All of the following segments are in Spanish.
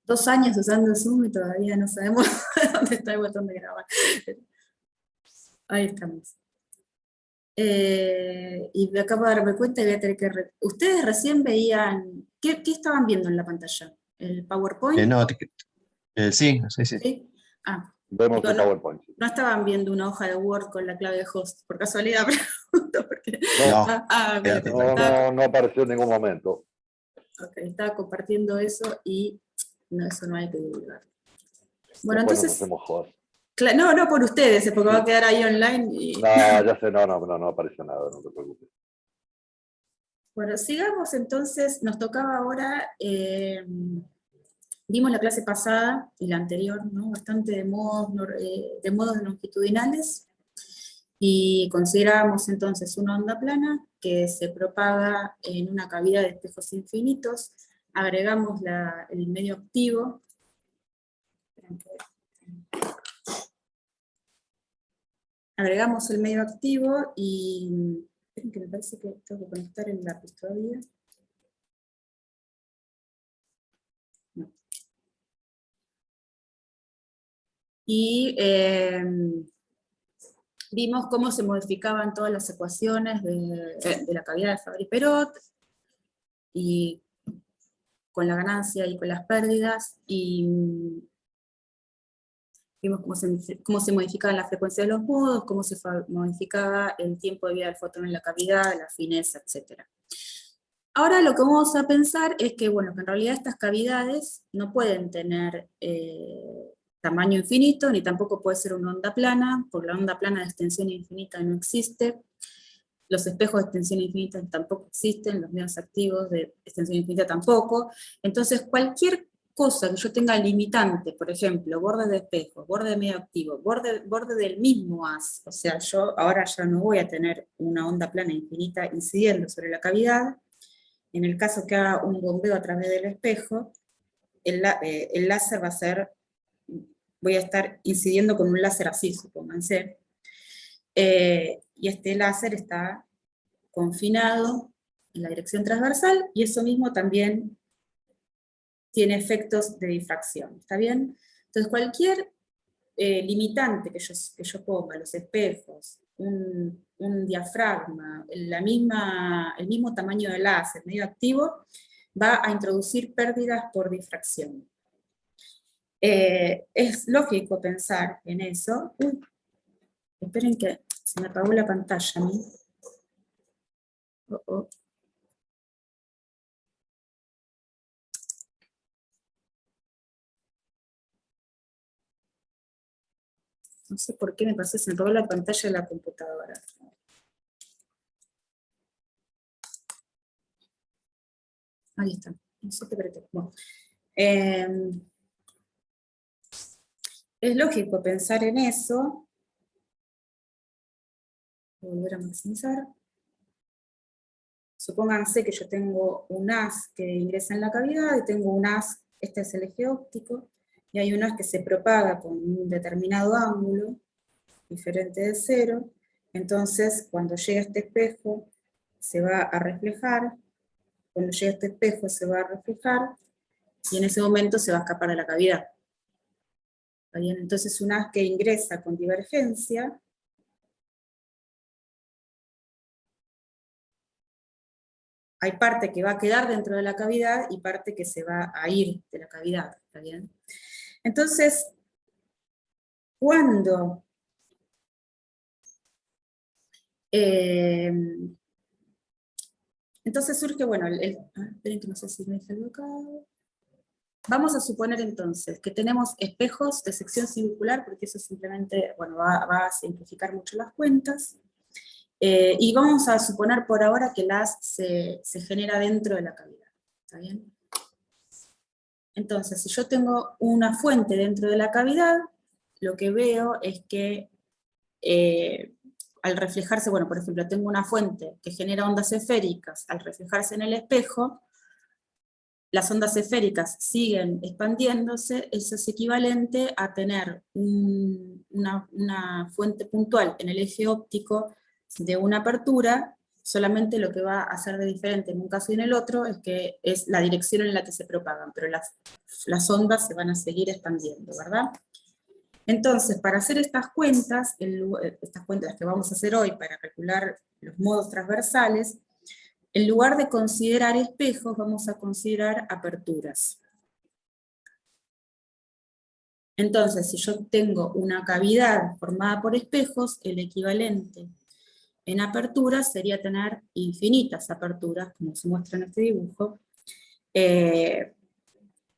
2 años usando Zoom y todavía no sabemos dónde está el botón de grabar. Ahí estamos. Y me acabo de darme cuenta y voy a tener que... Ustedes recién veían... ¿Qué estaban viendo en la pantalla? ¿El PowerPoint? No, sí, sí, sí. ¿Sí? Ah, Vemos digo, el PowerPoint. no estaban viendo una hoja de Word con la clave de host, por casualidad pregunto. Porque... No, ok, quédate no apareció en ningún momento. Ok, estaba compartiendo eso y no, eso no hay que divulgar. Bueno, Después entonces... nos hacemos host. No por ustedes, porque va a quedar ahí online. Y... No, ya sé, no apareció nada, no te preocupes. Bueno, sigamos entonces, nos tocaba ahora, vimos la clase pasada y la anterior, ¿no? Bastante de modos longitudinales, y considerábamos entonces una onda plana que se propaga en una cavidad de espejos infinitos, agregamos el medio activo, agregamos el medio activo y... Esperen que me parece que tengo que conectar el lápiz todavía. No. Y vimos cómo se modificaban todas las ecuaciones de la cavidad de Fabry-Perot, y con la ganancia y con las pérdidas, y vimos cómo se modificaba la frecuencia de los modos, cómo se modificaba el tiempo de vida del fotón en la cavidad, la fineza, etc. Ahora lo que vamos a pensar es que, bueno, que en realidad estas cavidades no pueden tener tamaño infinito, ni tampoco puede ser una onda plana, porque la onda plana de extensión infinita no existe, los espejos de extensión infinita tampoco existen, los medios activos de extensión infinita tampoco. Entonces cualquier cosa que yo tenga limitante, por ejemplo, borde de espejo, borde de medio activo, borde del mismo haz, o sea, yo ahora ya no voy a tener una onda plana infinita incidiendo sobre la cavidad. En el caso que haga un bombeo a través del espejo, el láser va a ser, voy a estar incidiendo con un láser así, supónganse, y este láser está confinado en la dirección transversal, y eso mismo también tiene efectos de difracción, ¿está bien? Entonces cualquier limitante que yo ponga, los espejos, un diafragma, el mismo tamaño del láser, medio activo, va a introducir pérdidas por difracción. Es lógico pensar en eso. Uy, esperen que se me apagó la pantalla a mí. No sé por qué me pasó, se me apagó la pantalla de la computadora. Ahí está. No sé qué pretendo. Bueno. Es lógico pensar en eso. Voy a volver a maximizar. Supónganse que yo tengo un haz que ingresa en la cavidad y tengo un haz, este es el eje óptico, y hay un haz que se propaga con un determinado ángulo, diferente de 0, entonces cuando llega a este espejo se va a reflejar, cuando llega a este espejo se va a reflejar, y en ese momento se va a escapar de la cavidad. ¿Está bien? Entonces un haz que ingresa con divergencia, hay parte que va a quedar dentro de la cavidad y parte que se va a ir de la cavidad, ¿está bien? Entonces, cuando entonces surge, bueno, esperen que no sé si me dejé algo acá. Vamos a suponer entonces que tenemos espejos de sección circular, porque eso simplemente, bueno, va a simplificar mucho las cuentas. Y vamos a suponer por ahora que el haz se genera dentro de la cavidad, ¿está bien? Entonces, si yo tengo una fuente dentro de la cavidad, lo que veo es que al reflejarse, bueno, por ejemplo, tengo una fuente que genera ondas esféricas, al reflejarse en el espejo, las ondas esféricas siguen expandiéndose, eso es equivalente a tener una fuente puntual en el eje óptico de una apertura, Solamente lo que va a hacer de diferente en un caso y en el otro es que es la dirección en la que se propagan, pero las ondas se van a seguir expandiendo, ¿verdad? Entonces, para hacer estas cuentas que vamos a hacer hoy para calcular los modos transversales, en lugar de considerar espejos, vamos a considerar aperturas. Entonces, si yo tengo una cavidad formada por espejos, el equivalente en aperturas sería tener infinitas aperturas, como se muestra en este dibujo,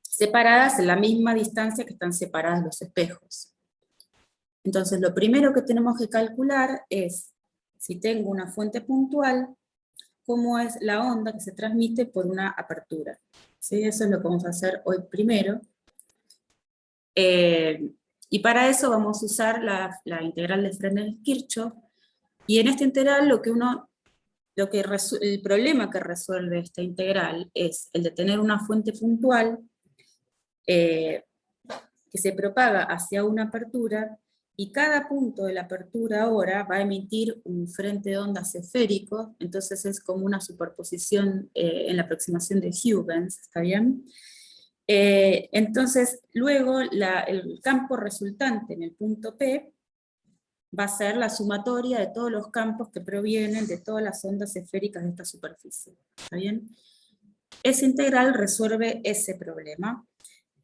separadas en la misma distancia que están separadas los espejos. Entonces, lo primero que tenemos que calcular es, si tengo una fuente puntual, cómo es la onda que se transmite por una apertura. ¿Sí? Eso es lo que vamos a hacer hoy primero. Y para eso vamos a usar la integral de Fresnel-Kirchhoff, y en esta integral el problema que resuelve esta integral es el de tener una fuente puntual que se propaga hacia una apertura, y cada punto de la apertura ahora va a emitir un frente de ondas esférico, entonces es como una superposición en la aproximación de Huygens, ¿está bien? Entonces, luego el campo resultante en el punto P va a ser la sumatoria de todos los campos que provienen de todas las ondas esféricas de esta superficie, ¿está bien? Esa integral resuelve ese problema,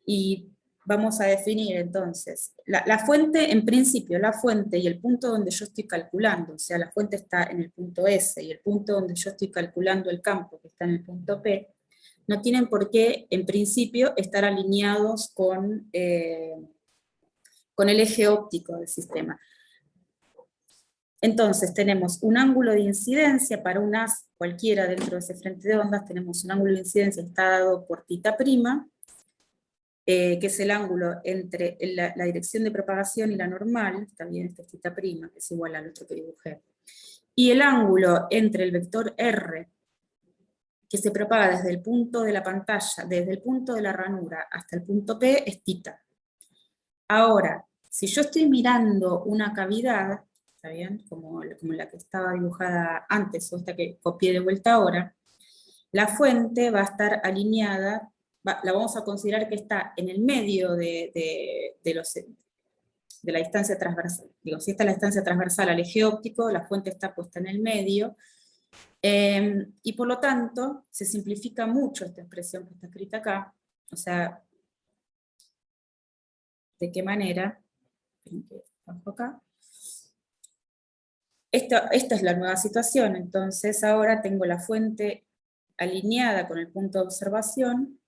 y vamos a definir entonces, la fuente, en principio, la fuente y el punto donde yo estoy calculando, o sea, la fuente está en el punto S, y el punto donde yo estoy calculando el campo, que está en el punto P, no tienen por qué, en principio, estar alineados con el eje óptico del sistema. Entonces tenemos un ángulo de incidencia para un haz cualquiera dentro de ese frente de ondas, tenemos un ángulo de incidencia que está dado por θ'P, que es el ángulo entre la dirección de propagación y la normal, también este es θ'P, que es igual al otro que dibujé, y el ángulo entre el vector R, que se propaga desde el punto de la pantalla, desde el punto de la ranura hasta el punto P, es θ. Ahora, si yo estoy mirando una cavidad, ¿está bien? Como la que estaba dibujada antes, o esta que copié de vuelta ahora, la fuente va a estar alineada, la vamos a considerar que está en el medio de la distancia transversal. Digo, si esta es la distancia transversal al eje óptico, la fuente está puesta en el medio, y por lo tanto, se simplifica mucho esta expresión que está escrita acá, o sea, ¿de qué manera? Acá. Esta es la nueva situación, entonces ahora tengo la fuente alineada con el punto de observación,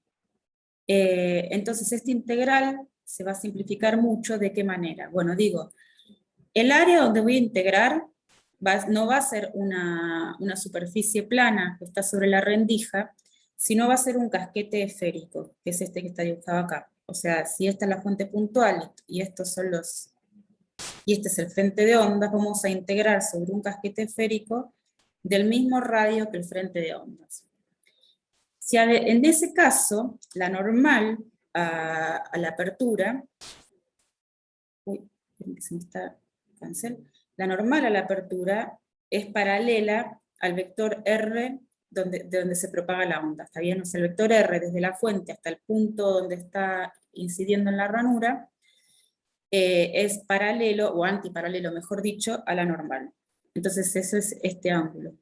entonces esta integral se va a simplificar mucho. ¿De qué manera? Bueno, digo, el área donde voy a integrar no va a ser una superficie plana que está sobre la rendija, sino va a ser un casquete esférico, que es este que está dibujado acá. O sea, si esta es la fuente puntual y estos son y este es el frente de ondas, vamos a integrar sobre un casquete esférico del mismo radio que el frente de ondas. Si en ese caso, la normal a la apertura, la normal a la apertura es paralela al vector R de donde se propaga la onda, ¿está bien? O sea, el vector R desde la fuente hasta el punto donde está incidiendo en la ranura, es paralelo, o antiparalelo, mejor dicho, a la normal. Entonces eso es este ángulo.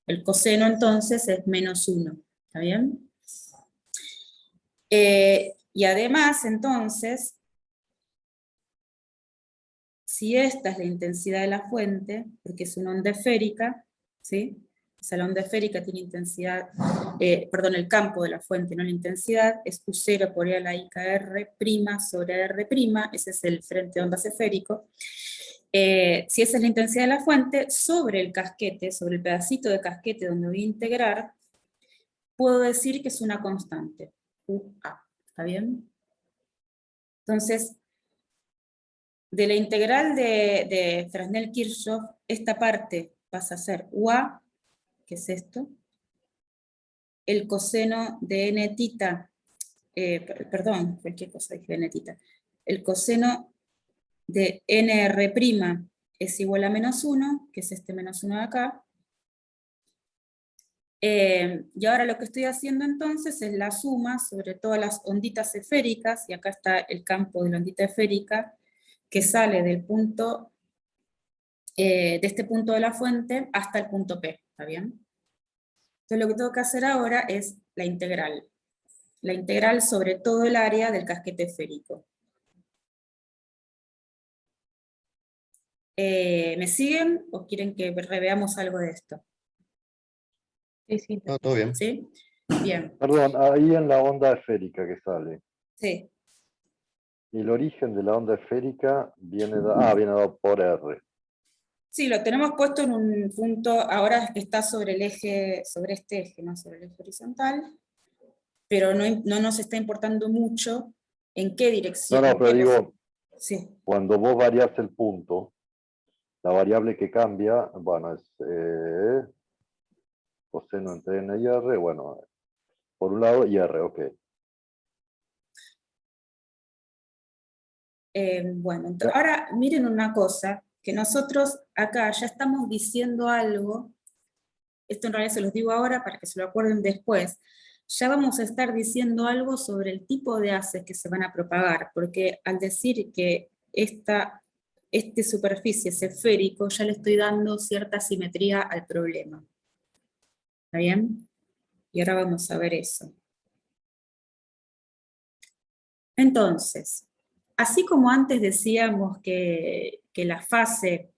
El coseno entonces es -1, ¿está bien? Y además, entonces, si esta es la intensidad de la fuente, porque es una onda esférica, ¿sí? O sea, la onda esférica tiene intensidad, perdón, el campo de la fuente, no la intensidad, es U0 por E a la I KR' sobre R', ese es el frente de ondas esférico. Si esa es la intensidad de la fuente, sobre el casquete, sobre el pedacito de casquete donde voy a integrar, puedo decir que es una constante, UA, ¿está bien? Entonces, de la integral de Fresnel-Kirchhoff, esta parte pasa a ser UA, que es esto, el coseno de n θ, perdón, cualquier cosa dije n θ, el coseno de nr' es igual a -1, que es este -1 de acá, Y ahora lo que estoy haciendo entonces es la suma sobre todas las onditas esféricas, y acá está el campo de la ondita esférica, que sale del punto, de este punto de la fuente hasta el punto P, ¿está bien? Entonces lo que tengo que hacer ahora es la integral sobre todo el área del casquete esférico. ¿Me siguen o quieren que reveamos algo de esto? Sí, sí. No, todo bien. ¿Sí? Bien, Perdón, ahí en la onda esférica que sale. sí. Y el origen de la onda esférica viene dado por R. Sí, lo tenemos puesto en un punto, ahora que está sobre el eje, sobre este eje, no sobre el eje horizontal, pero no nos está importando mucho en qué dirección. No, pero digo, Sí, cuando vos variás el punto, la variable que cambia, bueno, es coseno entre n y r, bueno, por un lado y r, ok. bueno, ahora miren una cosa, que nosotros acá ya estamos diciendo algo, esto en realidad se los digo ahora para que se lo acuerden después, ya vamos a estar diciendo algo sobre el tipo de haces que se van a propagar, porque al decir que esta superficie es esférico, ya le estoy dando cierta simetría al problema. ¿Está bien? Y ahora vamos a ver eso. Entonces, así como antes decíamos que la fase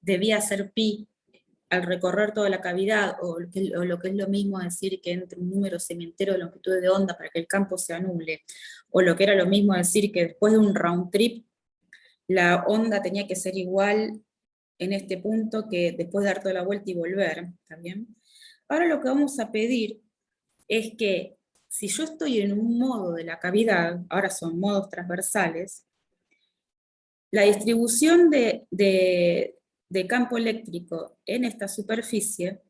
debía ser pi al recorrer toda la cavidad, o lo que es lo mismo decir que entre un número semientero de longitud de onda para que el campo se anule, o lo que era lo mismo decir que después de un round trip, la onda tenía que ser igual en este punto que después de dar toda la vuelta y volver, ¿está bien? Ahora lo que vamos a pedir es que si yo estoy en un modo de la cavidad, ahora son modos transversales, la distribución de campo eléctrico en esta superficie,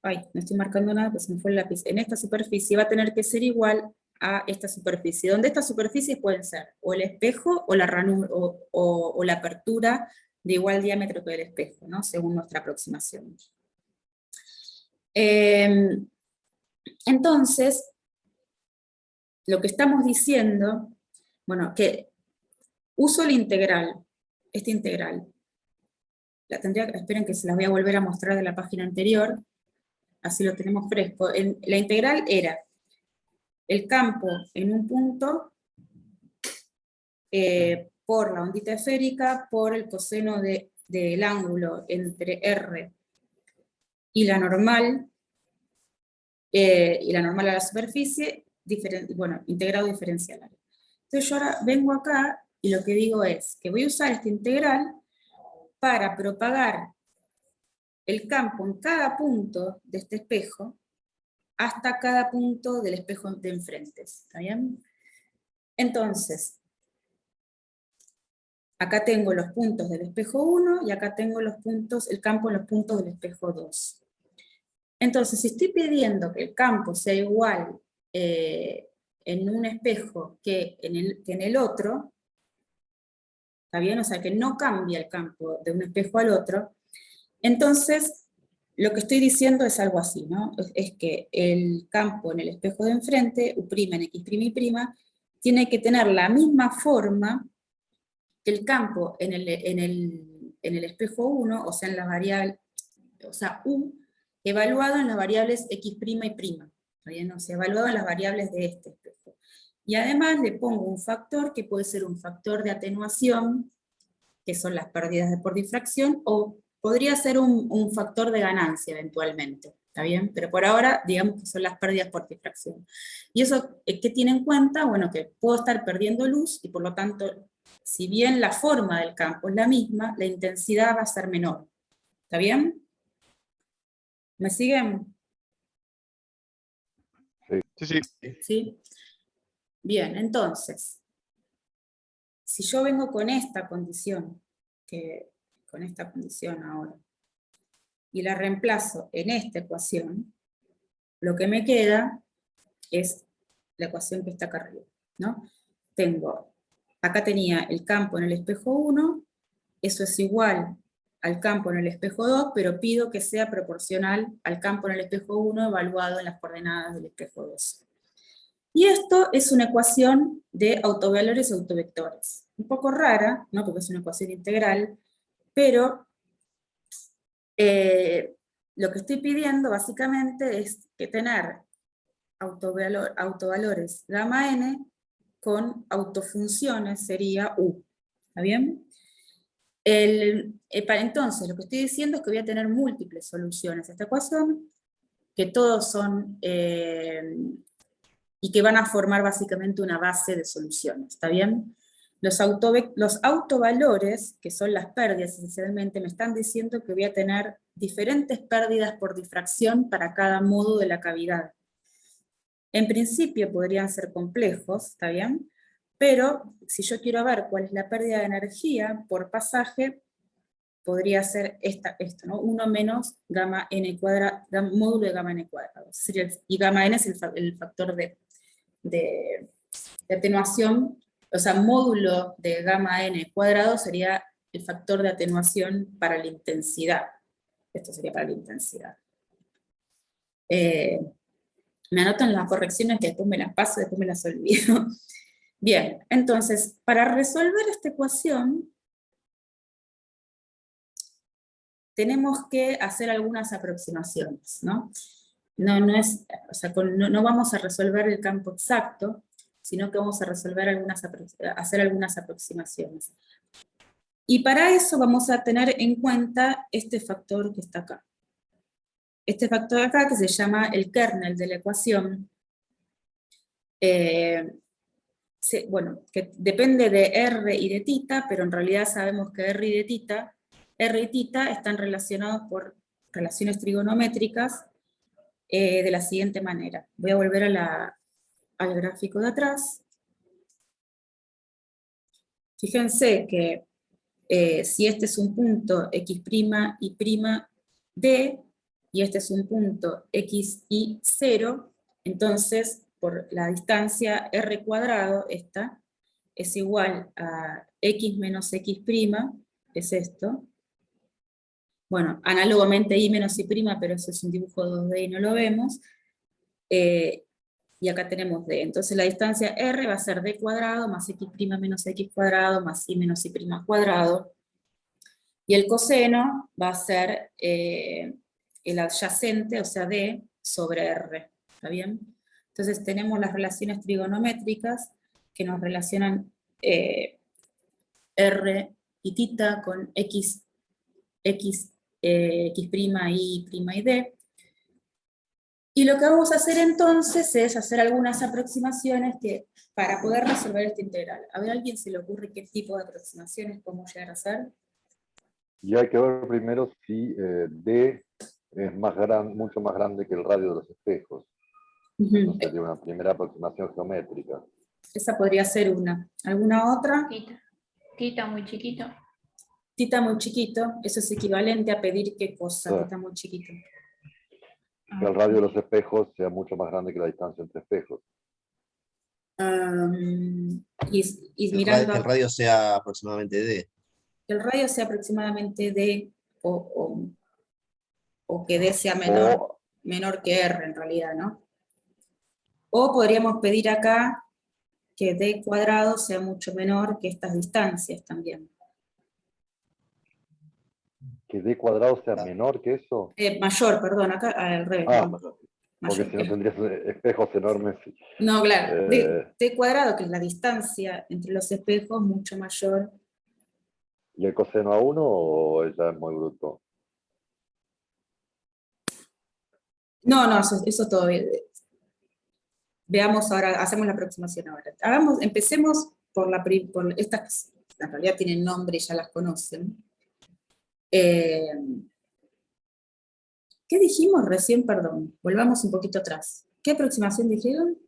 no estoy marcando nada, pues se me fue el lápiz, en esta superficie va a tener que ser igual a esta superficie, donde estas superficies pueden ser o el espejo o la ranura, o la apertura de igual diámetro que el espejo, ¿no? Según nuestra aproximación. Entonces, lo que estamos diciendo, bueno, que uso la integral, esta integral, esperen que se las voy a volver a mostrar de la página anterior, así lo tenemos fresco. La integral era el campo en un punto por la ondita esférica, por el coseno del ángulo entre R y la normal a la superficie, integrado diferencial. Entonces yo ahora vengo acá y lo que digo es que voy a usar esta integral para propagar el campo en cada punto de este espejo hasta cada punto del espejo de enfrente, ¿está bien? Entonces, acá tengo los puntos del espejo 1 y acá tengo el campo en los puntos del espejo 2. Entonces, si estoy pidiendo que el campo sea igual en un espejo que en el otro, ¿está bien? O sea, que no cambia el campo de un espejo al otro, entonces lo que estoy diciendo es algo así, ¿no? Es que el campo en el espejo de enfrente, U' en X' y', tiene que tener la misma forma que el campo en el espejo 1, o sea, en la variable, o sea, U, evaluado en las variables X' y prima, ¿está bien? O sea, evaluado en las variables de este espejo. Y además le pongo un factor que puede ser un factor de atenuación, que son las pérdidas por difracción, o podría ser un factor de ganancia eventualmente, ¿está bien? Pero por ahora, digamos que son las pérdidas por difracción. ¿Y eso qué tiene en cuenta? Bueno, que puedo estar perdiendo luz, y por lo tanto, si bien la forma del campo es la misma, la intensidad va a ser menor. ¿Está bien? ¿Me siguen? Sí, sí. ¿Sí? Bien, entonces, si yo vengo con esta condición, ahora, y la reemplazo en esta ecuación, lo que me queda es la ecuación que está acá arriba, ¿no? Acá tenía el campo en el espejo 1, eso es igual al campo en el espejo 2, pero pido que sea proporcional al campo en el espejo 1 evaluado en las coordenadas del espejo 2. Y esto es una ecuación de autovalores y autovectores. Un poco rara, ¿no? Porque es una ecuación integral, pero lo que estoy pidiendo básicamente es que tener autovalores gamma n con autofunciones sería u. ¿Está bien? Entonces, lo que estoy diciendo es que voy a tener múltiples soluciones a esta ecuación, que todos son, y que van a formar básicamente una base de soluciones, ¿está bien? Los autovalores, que son las pérdidas esencialmente, me están diciendo que voy a tener diferentes pérdidas por difracción para cada modo de la cavidad. En principio podrían ser complejos, ¿está bien? Pero si yo quiero ver cuál es la pérdida de energía por pasaje, podría ser esto, ¿no? 1 menos gamma n cuadrado, módulo de gamma n cuadrado. Y gamma n es el factor de atenuación, o sea, módulo de gamma n cuadrado sería el factor de atenuación para la intensidad. Esto sería para la intensidad. Me anotan las correcciones que después me las paso, después me las olvido. Bien, entonces, para resolver esta ecuación, tenemos que hacer algunas aproximaciones, ¿no? No vamos a resolver el campo exacto, sino que vamos a hacer algunas aproximaciones. Y para eso vamos a tener en cuenta este factor que está acá. Este factor de acá, que se llama el kernel de la ecuación, bueno, que depende de R y de θ, pero en realidad sabemos que R y θ están relacionados por relaciones trigonométricas de la siguiente manera. Voy a volver al gráfico de atrás. Fíjense que si este es un punto x' y' d, y este es un punto x, y 0, entonces por la distancia r cuadrado, esta, es igual a x menos x', es esto. Bueno, análogamente y menos y', pero eso es un dibujo 2D y no lo vemos. Y acá tenemos d. Entonces la distancia r va a ser d cuadrado más x' menos x cuadrado más y menos y' cuadrado. Y el coseno va a ser el adyacente, o sea, d sobre r. ¿Está bien? Entonces tenemos las relaciones trigonométricas que nos relacionan r y θ con x, y', y d. Y lo que vamos a hacer entonces es hacer algunas aproximaciones para poder resolver esta integral. A ver, ¿a alguien se le ocurre qué tipo de aproximaciones podemos llegar a hacer? Y hay que ver primero si D es mucho más grande que el radio de los espejos. Esa sería una primera aproximación geométrica. Esa podría ser una. ¿Alguna otra? Θ muy chiquito. Θ muy chiquito, eso es equivalente a pedir qué cosa, Sí. θ muy chiquito. Que el radio de los espejos sea mucho más grande que la distancia entre espejos. Y mirando... Que el radio sea aproximadamente D. Que el radio sea aproximadamente D, o que D sea menor que R en realidad, ¿no? O podríamos pedir acá que D cuadrado sea mucho menor que estas distancias también. ¿Que D cuadrado sea menor que eso? Mayor, perdón, acá al revés. Porque Mayor, si no tendrías espejos enormes. No, claro, D cuadrado, que es la distancia entre los espejos, mucho mayor. ¿Y el coseno a 1 o ya es muy bruto? No, eso todavía. Veamos ahora, hacemos la aproximación ahora. Empecemos por estas, que en realidad tienen nombre y ya las conocen. ¿Qué dijimos recién? Perdón, volvamos un poquito atrás. ¿Qué aproximación dijeron?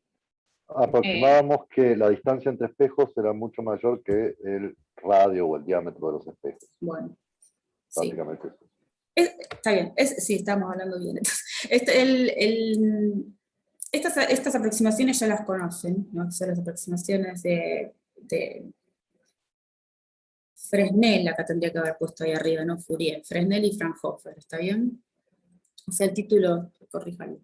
Aproximábamos que la distancia entre espejos era mucho mayor que el radio o el diámetro de los espejos. Bueno, básicamente sí. Está bien, sí, estamos hablando bien. Estas aproximaciones ya las conocen, ¿no? Son las aproximaciones de Fresnel, acá tendría que haber puesto ahí arriba, no Fourier, Fresnel y Fraunhofer, ¿está bien? O sea, el título, corríjalo,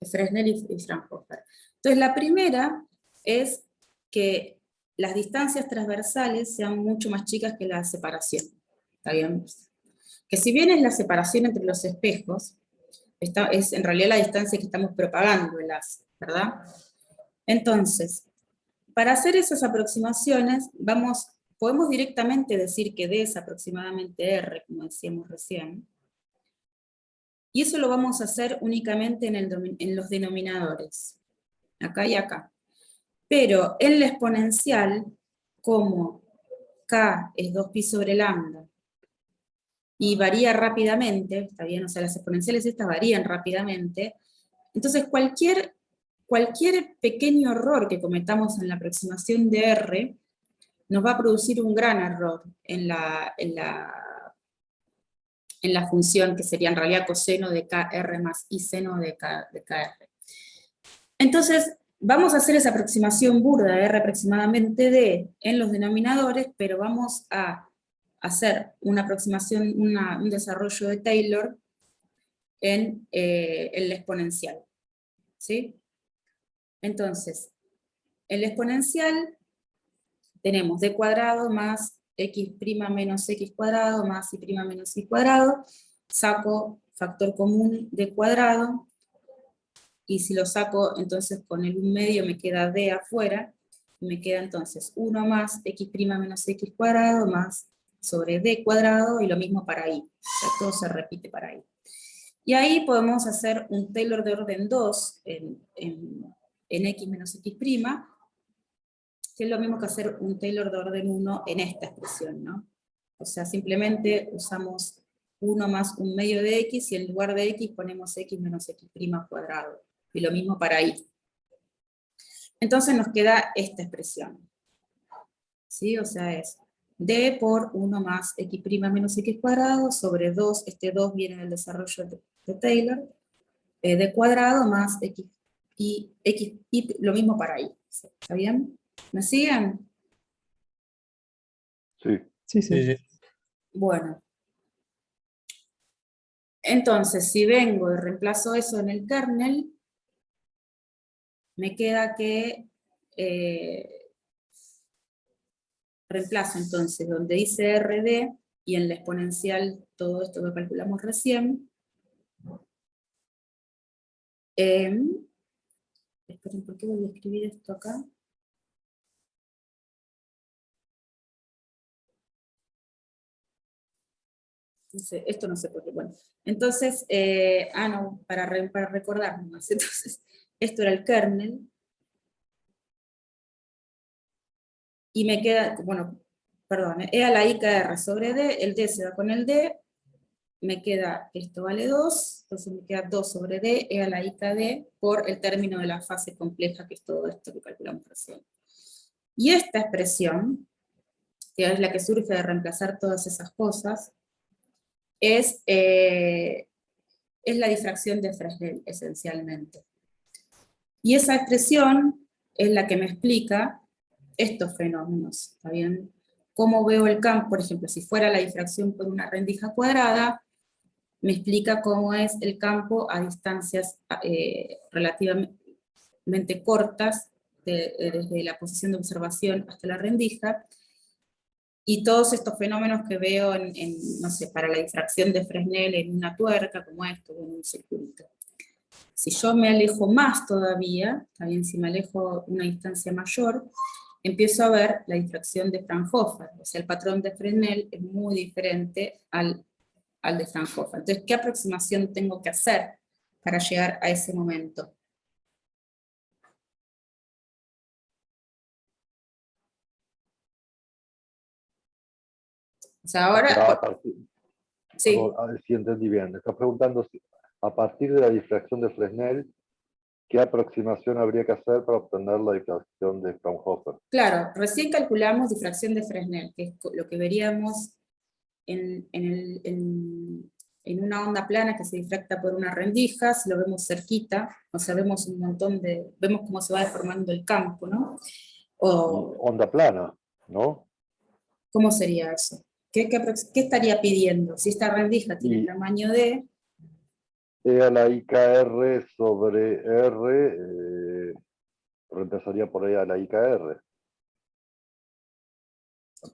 Fresnel y Fraunhofer. Entonces, la primera es que las distancias transversales sean mucho más chicas que la separación, ¿está bien? Que si bien es la separación entre los espejos, es en realidad la distancia que estamos propagando el láser, ¿verdad? Entonces, para hacer esas aproximaciones, podemos directamente decir que D es aproximadamente R, como decíamos recién, y eso lo vamos a hacer únicamente en los denominadores, acá y acá. Pero en la exponencial, como K es 2pi sobre lambda, y varía rápidamente, ¿está bien? O sea, las exponenciales estas varían rápidamente, entonces cualquier pequeño error que cometamos en la aproximación de R, nos va a producir un gran error en la función, que sería en realidad coseno de KR más I seno de KR. Entonces, vamos a hacer esa aproximación burda de R aproximadamente D en los denominadores, pero vamos a hacer una aproximación, un desarrollo de Taylor en la exponencial. ¿Sí? Entonces, en la exponencial tenemos D cuadrado más X' menos X cuadrado más Y' menos Y cuadrado, saco factor común D cuadrado, y si lo saco entonces con el 1 medio me queda D afuera, y me queda entonces 1 más X' menos X cuadrado más sobre D cuadrado, y lo mismo para Y, o sea, todo se repite para Y. Y ahí podemos hacer un Taylor de orden 2 en X menos X', que es lo mismo que hacer un Taylor de orden 1 en esta expresión, ¿no? O sea, simplemente usamos 1 más 1 medio de X, y en lugar de X ponemos X menos X' cuadrado. Y lo mismo para Y. Entonces nos queda esta expresión. ¿Sí? O sea, es D por 1 más X' menos X cuadrado sobre 2, este 2 viene del desarrollo de Taylor, D cuadrado más X, y lo mismo para Y. ¿Está bien? ¿Me siguen? Sí. Sí, sí. Sí, sí. Bueno. Entonces, si vengo y reemplazo eso en el kernel, me queda que reemplazo entonces donde dice RD, y en la exponencial todo esto que calculamos recién. Esperen, ¿por qué voy a escribir esto acá? Entonces, esto no sé por qué. Bueno, entonces, no, para recordar nomás. Entonces, esto era el kernel. Y me queda, bueno, perdón, E a la I KR sobre D, el D se va con el D, me queda, esto vale 2, entonces me queda 2 sobre D, E a la I KD, por el término de la fase compleja, que es todo esto que calculamos recién. Y esta expresión, que es la que surge de reemplazar todas esas cosas, es la difracción de Fresnel, esencialmente. Y esa expresión es la que me explica estos fenómenos, ¿está bien? Cómo veo el campo, por ejemplo, si fuera la difracción por una rendija cuadrada, me explica cómo es el campo a distancias relativamente cortas, desde la posición de observación hasta la rendija, y todos estos fenómenos que veo no sé, para la difracción de Fresnel en una tuerca, como esto, o en un circuito. Si yo me alejo más todavía, también si me alejo una distancia mayor, empiezo a ver la difracción de Fraunhofer. O sea, el patrón de Fresnel es muy diferente al de Fraunhofer. Entonces, ¿qué aproximación tengo que hacer para llegar a ese momento? O sea, ahora... Sí. Si entendí bien, me estás preguntando si, a partir de la difracción de Fresnel, ¿qué aproximación habría que hacer para obtener la difracción de Fraunhofer? Claro, recién calculamos difracción de Fresnel, que es lo que veríamos en una onda plana que se difracta por una rendija, si lo vemos cerquita, o sea, vemos un montón vemos cómo se va deformando el campo, ¿no? Onda plana, ¿no? ¿Cómo sería eso? ¿Qué estaría pidiendo? Si esta rendija tiene tamaño D, E a la IKR sobre R, reemplazaría por E a la IKR.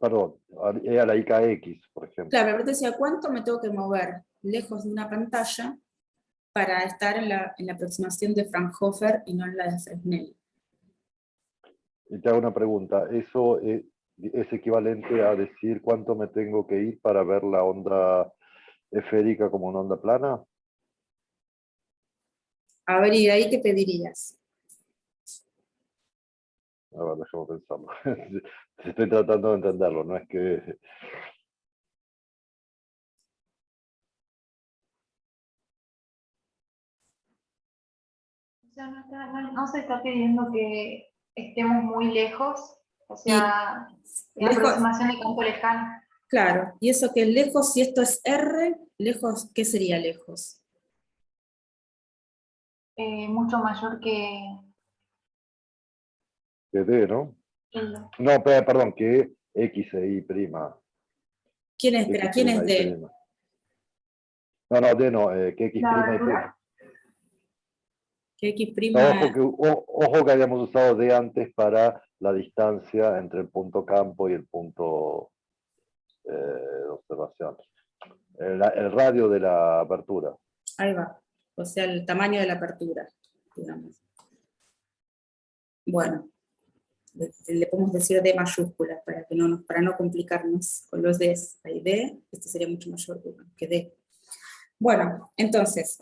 Perdón, E a la IKX, por ejemplo. claro, pero te decía, ¿cuánto me tengo que mover lejos de una pantalla para estar en la aproximación de Fraunhofer y no en la de Fresnel? Y te hago una pregunta, ¿eso es equivalente a decir cuánto me tengo que ir para ver la onda esférica como una onda plana? A ver, ¿y de ahí qué pedirías? A ver, déjame pensarlo. Estoy tratando de entenderlo, no es que... O sea, no se está pidiendo que estemos muy lejos, o sea, la lejos, aproximación de campo lejano. claro, y eso que es lejos, si esto es R, lejos, ¿qué sería lejos? Mucho mayor que Que D, ¿no? el... No, perdón, que X e Y prima. ¿Quién es, X quién es prima y D? prima. No, D no, que X ¿La prima y abertura? prima. Que X No, prima, ojo que habíamos usado D antes para la distancia entre el punto campo y el punto de observación. El radio de la apertura. ahí va, o sea, el tamaño de la apertura, digamos. Bueno, le podemos decir D mayúscula para no complicarnos con los Ds. Ahí D, esto sería mucho mayor que D. Bueno, entonces,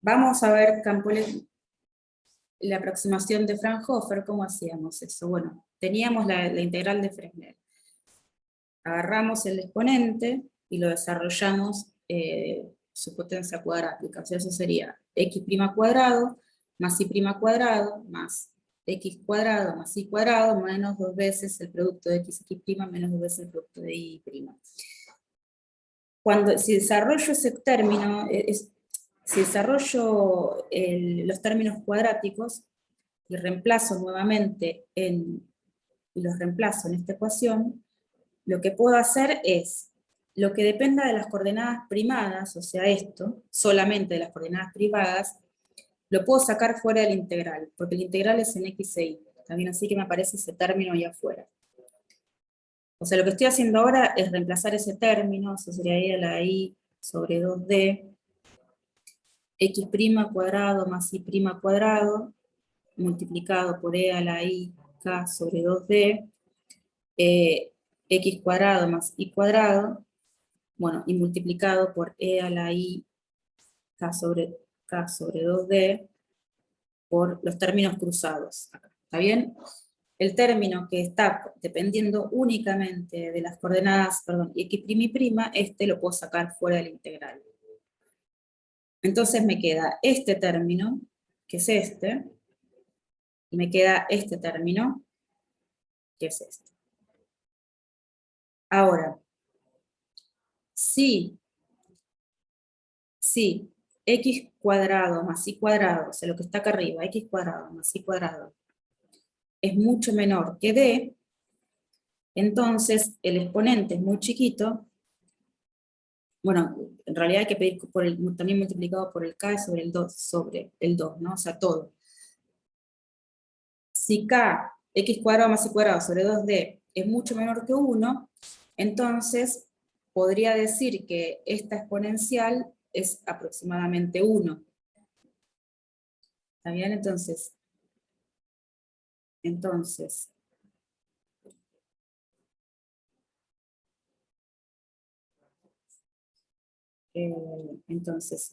vamos a ver la aproximación de Fraunhofer. ¿Cómo hacíamos eso? Bueno, teníamos la integral de Fresnel. Agarramos el exponente y lo desarrollamos su potencia cuadrática. O sea, eso sería x' cuadrado más y' cuadrado más x cuadrado más y cuadrado menos 2 veces el producto de xx' menos 2 veces el producto de y'. Si desarrollo ese término, si desarrollo los términos cuadráticos y reemplazo nuevamente los reemplazo en esta ecuación, lo que puedo hacer es, lo que dependa de las coordenadas primadas, o sea esto, solamente de las coordenadas privadas, lo puedo sacar fuera del integral, porque el integral es en x e y, también así que me aparece ese término ahí afuera. O sea, lo que estoy haciendo ahora es reemplazar ese término, eso sería e a la i sobre 2d, x' cuadrado más y' cuadrado, multiplicado por e a la i k sobre 2d, x cuadrado más y cuadrado, bueno, y multiplicado por e a la i k sobre 2d, por los términos cruzados. ¿Está bien? El término que está dependiendo únicamente de las coordenadas, perdón, x' y prima, este lo puedo sacar fuera del integral. Entonces me queda este término, que es este, y me queda este término, que es este. Ahora, si x cuadrado más y cuadrado, o sea, lo que está acá arriba, x cuadrado más y cuadrado, es mucho menor que d, entonces el exponente es muy chiquito. Bueno, en realidad hay que pedir también multiplicado por el k sobre el 2, ¿no? O sea, todo. Si k, x cuadrado más y cuadrado sobre 2d es mucho menor que 1, entonces podría decir que esta exponencial es aproximadamente 1. ¿Está bien? Entonces,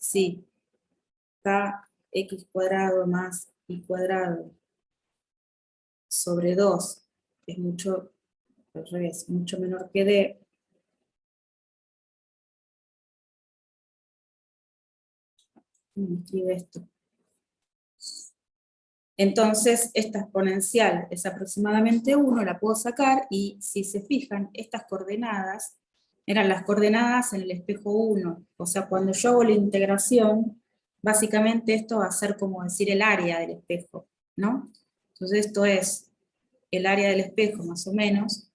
sí, kx cuadrado más y cuadrado sobre 2 es mucho, al revés, mucho menor que d. Escribe esto. Entonces, esta exponencial es aproximadamente 1, la puedo sacar, y si se fijan, estas coordenadas eran las coordenadas en el espejo 1. O sea, cuando yo hago la integración, básicamente esto va a ser como decir el área del espejo, ¿no? Entonces esto es el área del espejo, más o menos,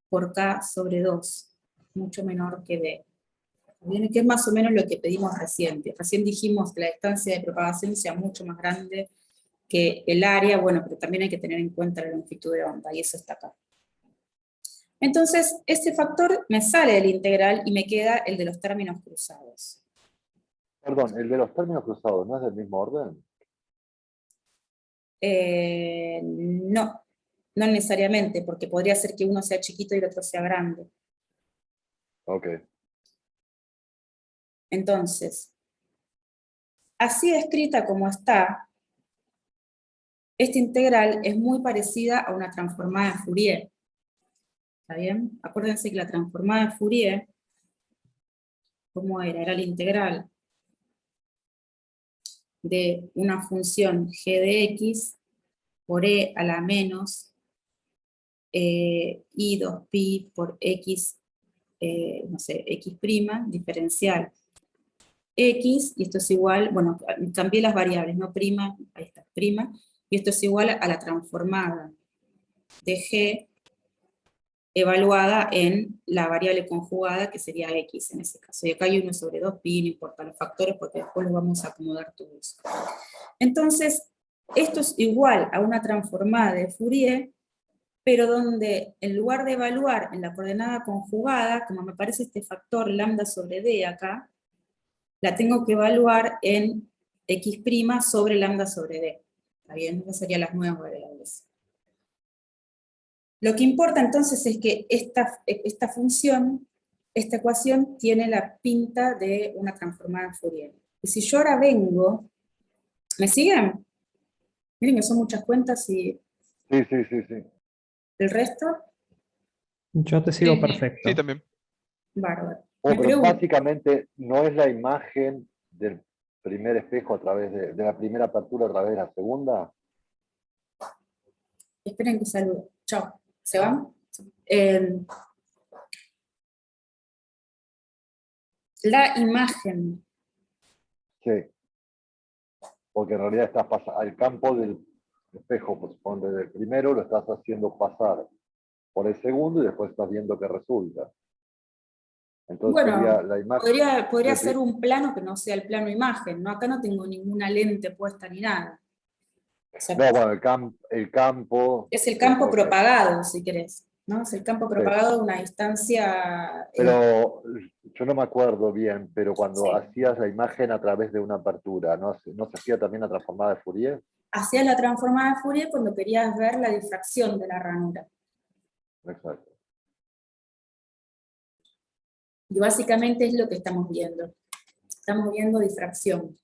por K sobre 2, mucho menor que D. Bien, que es más o menos lo que pedimos recién. Recién dijimos que la distancia de propagación sea mucho más grande que el área, bueno, pero también hay que tener en cuenta la longitud de onda, y eso está acá. Entonces, este factor me sale del integral y me queda el de los términos cruzados. Perdón, el de los términos cruzados, ¿no es del mismo orden? No, no necesariamente, porque podría ser que uno sea chiquito y el otro sea grande. Ok. Entonces, así escrita como está, esta integral es muy parecida a una transformada de Fourier. ¿Está bien? Acuérdense que la transformada de Fourier, ¿cómo era? Era la integral de una función g de x por e a la menos i 2pi por x, no sé, x' diferencial x, y esto es igual, bueno, cambié las variables, no prima, ahí está, prima, y esto es igual a la transformada de g evaluada en la variable conjugada, que sería x en ese caso. Y acá hay 1 sobre 2pi, no importa los factores, porque después los vamos a acomodar todos. Entonces, esto es igual a una transformada de Fourier, pero donde en lugar de evaluar en la coordenada conjugada, como me parece este factor lambda sobre d acá, la tengo que evaluar en x' sobre lambda sobre d. ¿Está bien? Esas serían las nuevas variables. Lo que importa entonces es que esta función, esta ecuación, tiene la pinta de una transformada Fourier. Y si yo ahora vengo, ¿me siguen? Miren que son muchas cuentas y Sí, sí, sí, sí. el resto, Yo te sigo Sí, perfecto. también. bárbaro. Oh, Me pero pregunto, básicamente no es la imagen del primer espejo a través de la primera apertura a través de la segunda. esperen que saludo. Chao. ¿Se van? Eh, la imagen, Sí. Porque en realidad estás pasando al campo del espejo, pues suponte del primero lo estás haciendo pasar por el segundo y después estás viendo qué resulta. Entonces sería bueno, la imagen podría del ser un plano que no sea el plano imagen, ¿no? Acá no tengo ninguna lente puesta ni nada. O sea, no, bueno, el campo es el es campo lo que... propagado, si querés, ¿no? Es el campo Sí. propagado de una distancia... Pero yo no me acuerdo bien, pero cuando sí. hacías la imagen a través de una apertura, ¿no se hacía también la transformada de Fourier? Hacías la transformada de Fourier cuando querías ver la difracción de la ranura. Exacto. Y básicamente es lo que estamos viendo. Estamos viendo difracción.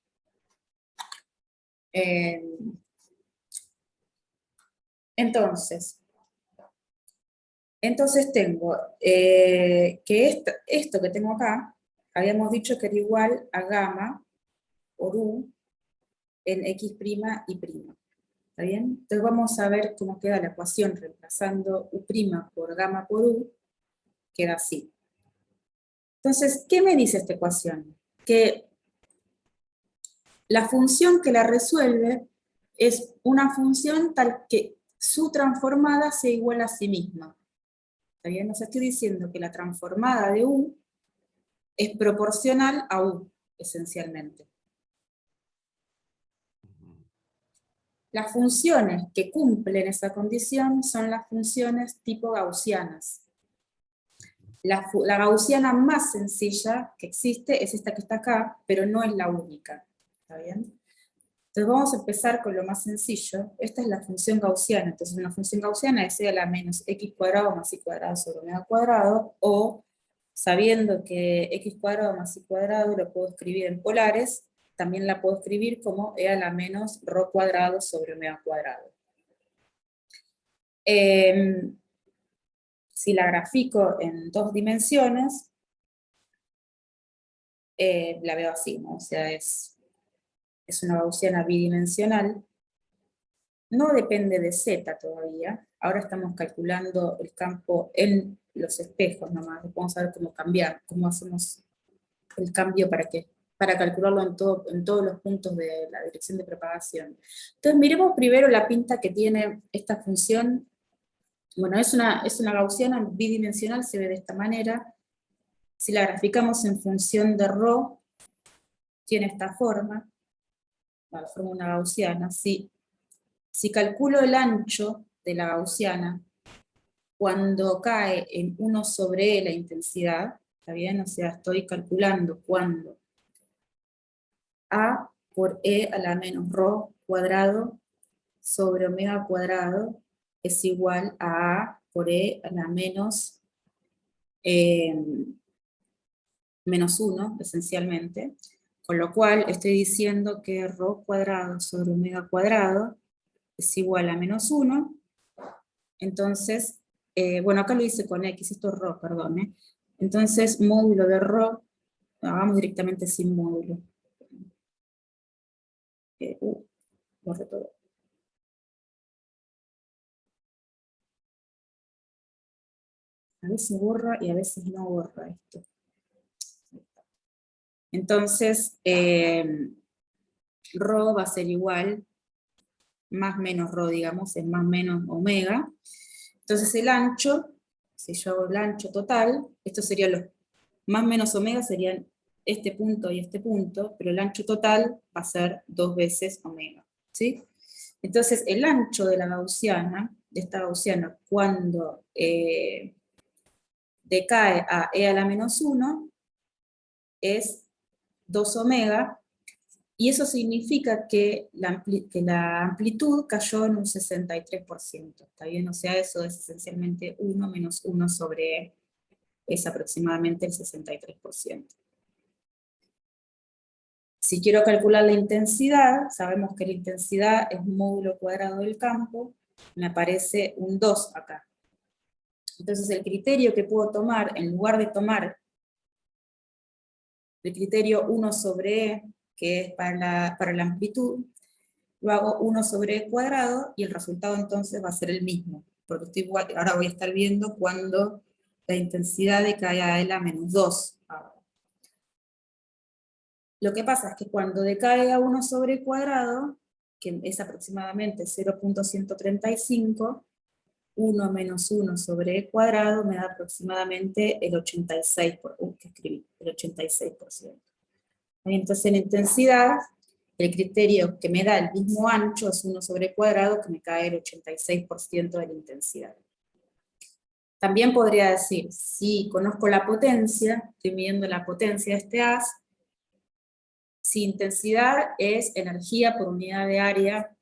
Entonces tengo que esto que tengo acá, habíamos dicho que era igual a gamma por u en x' y prima. ¿Está bien? Entonces vamos a ver cómo queda la ecuación reemplazando u' por gamma por u, queda así. Entonces, ¿qué me dice esta ecuación? Que la función que la resuelve es una función tal que su transformada sea igual a sí misma. ¿Está bien? O sea, estoy diciendo que la transformada de u es proporcional a u, esencialmente. Las funciones que cumplen esa condición son las funciones tipo gaussianas. La gaussiana más sencilla que existe es esta que está acá, pero no es la única. ¿Está bien? Entonces vamos a empezar con lo más sencillo. Esta es la función gaussiana. Entonces una función gaussiana es la menos x cuadrado más y cuadrado sobre omega cuadrado, o sabiendo que x cuadrado más y cuadrado lo puedo escribir en polares, también la puedo escribir como e a la menos rho cuadrado sobre omega cuadrado. Si la grafico en 2 dimensiones, la veo así, ¿no? O sea, es una gaussiana bidimensional. No depende de z todavía. Ahora estamos calculando el campo en los espejos nomás. Vamos a ver cómo cambiar, cómo hacemos el cambio para calcularlo en todos los puntos de la dirección de propagación. Entonces miremos primero la pinta que tiene esta función Bueno, es una gaussiana bidimensional, se ve de esta manera. Si la graficamos en función de ρ, tiene esta forma, la forma de una gaussiana. Si calculo el ancho de la gaussiana, cuando cae en 1 sobre E la intensidad, ¿está bien? O sea, estoy calculando cuando A por E a la menos ρ cuadrado sobre omega cuadrado es igual a A por E a la menos, menos 1, esencialmente. Con lo cual estoy diciendo que ρ cuadrado sobre omega cuadrado es igual a menos 1. Entonces, bueno, acá lo hice con X, esto es ρ, perdón. Entonces, módulo de ρ, hagamos directamente sin módulo. Borré todo. A veces borra y a veces no borra esto. Entonces, ρ va a ser igual, más menos ρ, digamos, es más menos omega. Entonces el ancho, si yo hago el ancho total, esto sería los más menos omega, serían este punto y este punto, pero el ancho total va a ser 2 veces omega, ¿sí? Entonces el ancho de la gaussiana, de esta gaussiana, cuando decae a e a la menos 1, es 2 omega, y eso significa que la amplitud cayó en un 63%, ¿está bien? O sea, eso es esencialmente 1 menos 1 sobre E, es aproximadamente el 63%. Si quiero calcular la intensidad, sabemos que la intensidad es módulo cuadrado del campo, me aparece un 2 acá. Entonces el criterio que puedo tomar, en lugar de tomar el criterio 1 sobre E, que es para la amplitud, lo hago 1 sobre E cuadrado, y el resultado entonces va a ser el mismo, porque ahora voy a estar viendo cuando la intensidad decae a E a menos 2. Lo que pasa es que cuando decae a 1 sobre E cuadrado, que es aproximadamente 0.135, 1 menos 1 sobre E cuadrado me da aproximadamente el 86%, que escribí, el 86%. Entonces en intensidad, el criterio que me da el mismo ancho es 1 sobre E cuadrado, que me cae el 86% de la intensidad. También podría decir, si conozco la potencia, estoy midiendo la potencia de este haz, si intensidad es energía por unidad de área,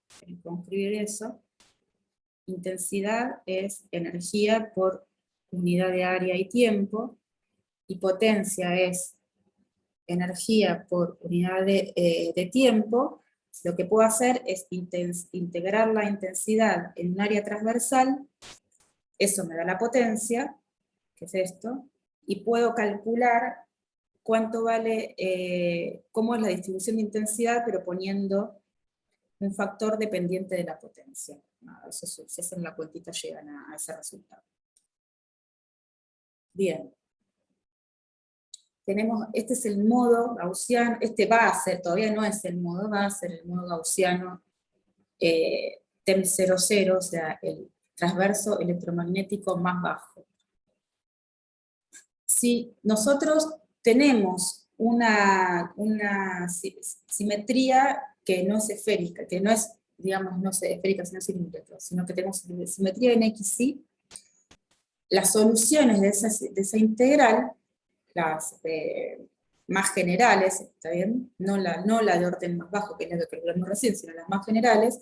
vamos a escribir eso, intensidad es energía por unidad de área y tiempo, y potencia es energía por unidad de tiempo, lo que puedo hacer es integrar la intensidad en un área transversal, eso me da la potencia, que es esto, y puedo calcular cuánto vale, cómo es la distribución de intensidad, pero poniendo un factor dependiente de la potencia. Eso, si hacen la cuentita llegan a ese resultado. Bien. Tenemos, este es el modo gaussiano, este va a ser, todavía no es el modo, va a ser el modo gaussiano TEM 00, o sea, el transverso electromagnético más bajo. Si nosotros tenemos una simetría que no es esférica, que no es, digamos, no es esférica, sino cilíndrica, sino que tenemos simetría en XY, las soluciones de esa integral, las más generales, ¿está bien? No la de orden más bajo, que es la que calculamos recién, sino las más generales,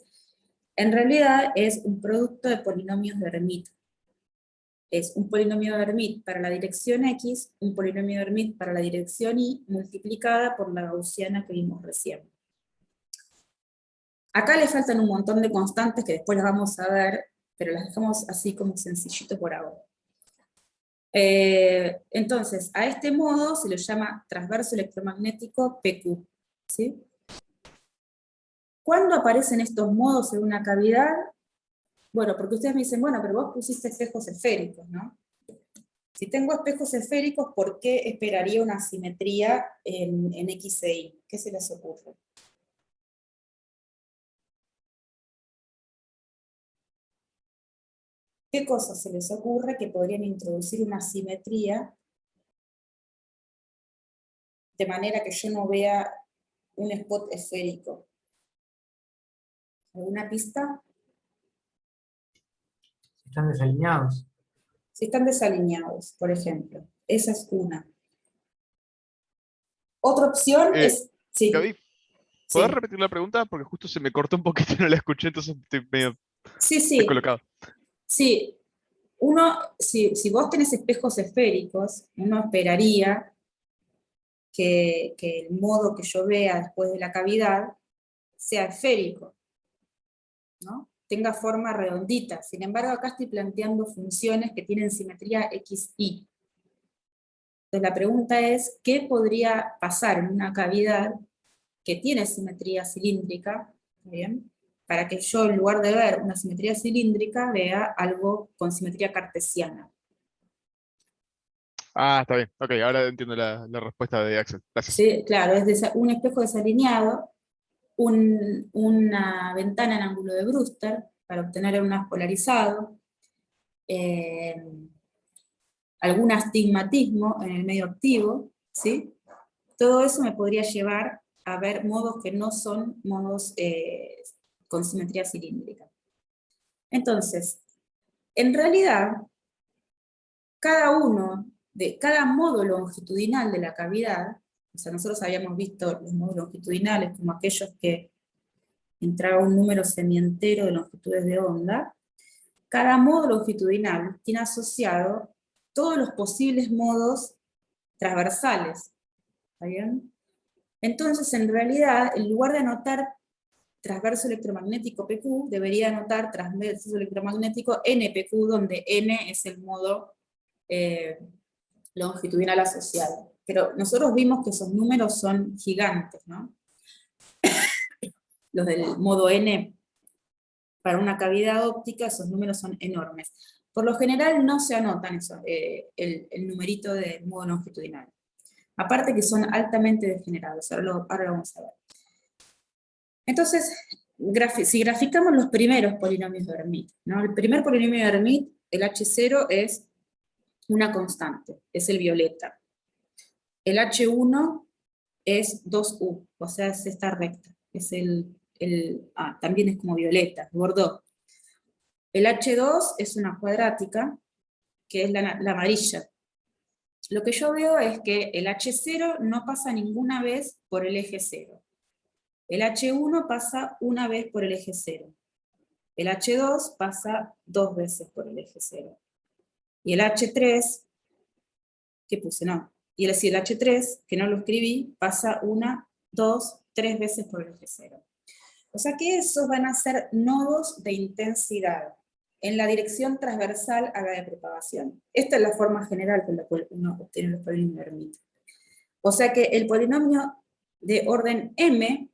en realidad es un producto de polinomios de Hermite. Es un polinomio de Hermite para la dirección X, un polinomio de Hermite para la dirección Y, multiplicada por la gaussiana que vimos recién. Acá le faltan un montón de constantes que después las vamos a ver, pero las dejamos así como sencillito por ahora. Entonces, a este modo se le llama transverso electromagnético PQ, ¿sí? ¿Cuándo aparecen estos modos en una cavidad? Bueno, porque ustedes me dicen, bueno, pero vos pusiste espejos esféricos, ¿no? Si tengo espejos esféricos, ¿por qué esperaría una simetría en X e Y? ¿Qué se les ocurre? ¿qué cosas se les ocurre que podrían introducir una simetría de manera que yo no vea un spot esférico? ¿Alguna pista? Están desalineados. Si están desalineados, por ejemplo. Esa es una. Otra opción Eh, es... Sí, Gaby, sí, ¿podés repetir la pregunta? Porque justo se me cortó un poquito y no la escuché, entonces estoy medio sí. descolocado. Sí, si vos tenés espejos esféricos, uno esperaría que el modo que yo vea después de la cavidad sea esférico, ¿no? Tenga forma redondita. Sin embargo, acá estoy planteando funciones que tienen simetría XY. Entonces la pregunta es, ¿qué podría pasar en una cavidad que tiene simetría cilíndrica? ¿Bien? Para que yo, en lugar de ver una simetría cilíndrica, vea algo con simetría cartesiana. Ah, está bien. Ok, ahora entiendo la respuesta de Axel. Gracias. ¿Sí? Claro, es un espejo desalineado, una ventana en ángulo de Brewster para obtener un haz polarizado, algún astigmatismo en el medio activo, ¿sí? Todo eso me podría llevar a ver modos que no son modos con simetría cilíndrica. Entonces, en realidad, cada modo longitudinal de la cavidad, o sea, nosotros habíamos visto los modos longitudinales como aquellos que entraba un número semientero de longitudes de onda, cada modo longitudinal tiene asociado todos los posibles modos transversales, ¿está bien? Entonces, en realidad, en lugar de anotar transverso electromagnético PQ, debería anotar transverso electromagnético NPQ, donde N es el modo longitudinal asociado. Pero nosotros vimos que esos números son gigantes, ¿no? Los del modo N, para una cavidad óptica, esos números son enormes. Por lo general no se anotan el numerito del modo longitudinal. Aparte que son altamente degenerados, ahora lo vamos a ver. Entonces, si graficamos los primeros polinomios de Hermite, ¿no? El primer polinomio de Hermite, el H0 es una constante, es el violeta. El H1 es 2U, o sea, es esta recta, es también es como violeta, Bordeaux. El H2 es una cuadrática, que es la amarilla. Lo que yo veo es que el H0 no pasa ninguna vez por el eje 0. El H1 pasa una vez por el eje 0. El H2 pasa 2 veces por el eje 0. Y el H3, ¿qué puse? No. Y el H3, que no lo escribí, pasa 1, 2, 3 veces por el eje 0. O sea que esos van a ser nodos de intensidad en la dirección transversal a la de propagación. Esta es la forma general con la cual uno obtiene los polinomios de Hermite. O sea que el polinomio de orden m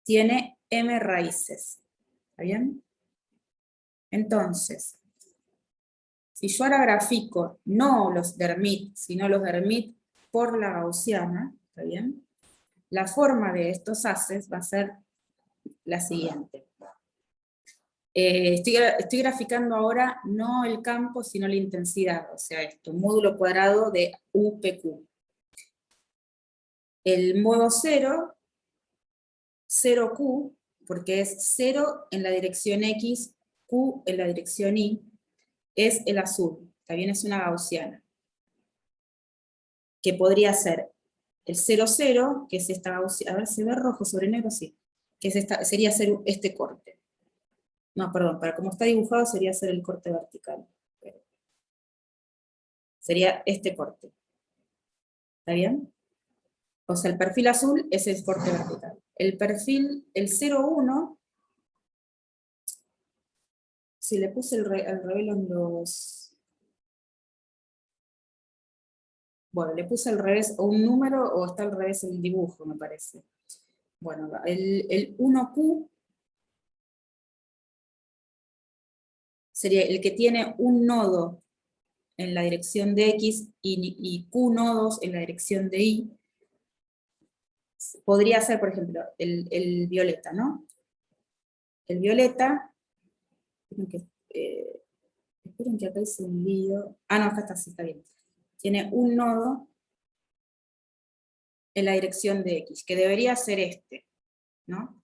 tiene m raíces. ¿Está bien? Entonces, si yo ahora grafico no los de Hermite, sino los de Hermite por la gaussiana, ¿está bien? La forma de estos haces va a ser la siguiente. Estoy graficando ahora no el campo, sino la intensidad, o sea, esto, módulo cuadrado de UPQ. El modo 0, 0Q, porque es 0 en la dirección X, Q en la dirección Y, es el azul, también es una gaussiana, que podría ser el 0, 0, que es esta gaussiana, a ver, ¿se ve rojo sobre negro? Sí, que es sería hacer este corte. No, perdón, para como está dibujado sería hacer el corte vertical. Sería este corte. ¿Está bien? O sea, el perfil azul es el corte vertical. El perfil, el 0,1, si le puse el revés en los... Bueno, le puse al revés o un número o está al revés el dibujo, me parece. Bueno, el 1Q sería el que tiene un nodo en la dirección de X y Q nodos en la dirección de Y. Podría ser, por ejemplo, el violeta, ¿no? El violeta, esperen que acá hice un lío. Ah, no, acá está, sí, está bien. Tiene un nodo en la dirección de X, que debería ser este, ¿no?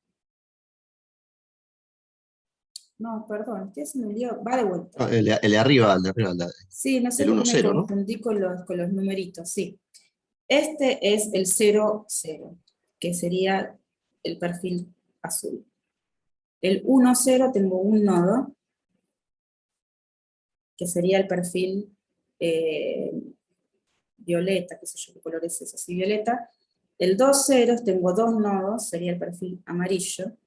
No, perdón, estoy haciendo un lío, va de vuelta. No, el de arriba, Sí, no sé el por 1, qué me 0, ¿no? confundí con los numeritos, sí. Este es el 0, 0, que sería el perfil azul. El 1, 0 tengo un nodo, que sería el perfil violeta, qué sé yo, qué color es ese, así violeta. El 2 ceros, tengo dos nodos, sería el perfil amarillo.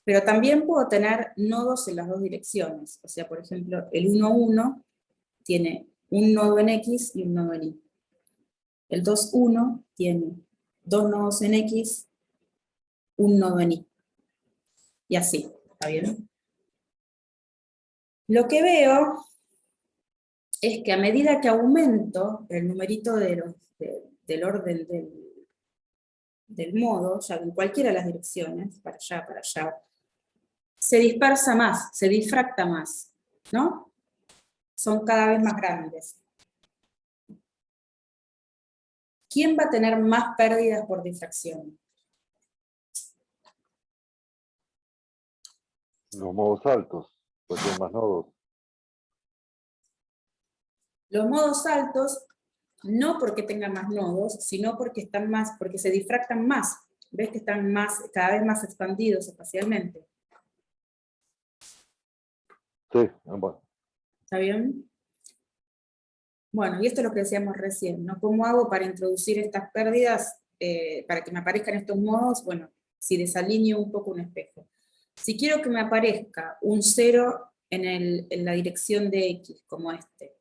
Pero también puedo tener nodos en las dos direcciones. O sea, por ejemplo, el 1, 1 tiene un nodo en X y un nodo en Y. El 2, 1 tiene dos nodos en X, un nodo en Y. Y así, ¿está bien? Lo que veo es que a medida que aumento el numerito del orden del modo, ya en cualquiera de las direcciones, para allá, se dispersa más, se difracta más, ¿no? Son cada vez más grandes. ¿Quién va a tener más pérdidas por difracción? Los modos altos, pues tienen más nodos. Los modos altos, no porque tengan más nodos, sino porque están más, porque se difractan más. ¿Ves que están más, cada vez más expandidos espacialmente? Sí, bueno. ¿Está bien? Bueno, y esto es lo que decíamos recién, ¿no? ¿Cómo hago para introducir estas pérdidas, para que me aparezcan estos modos? Bueno, si desalineo un poco un espejo. Si quiero que me aparezca un 0 en la dirección de X, como este,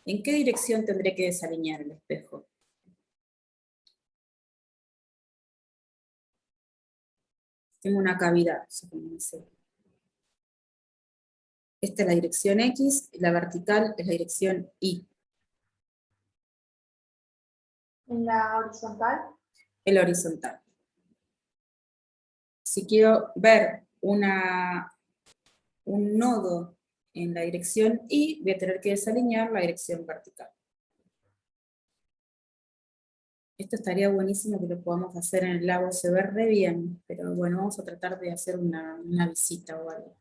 ¿en qué dirección tendré que desalinear el espejo? Tengo una cavidad, supónganse. Esta es la dirección X, y la vertical es la dirección Y. En la horizontal. El horizontal. Si quiero ver un nodo en la dirección Y, voy a tener que desalinear la dirección vertical. Esto estaría buenísimo que lo podamos hacer en el lago, se ve re bien, pero bueno, vamos a tratar de hacer una visita o algo.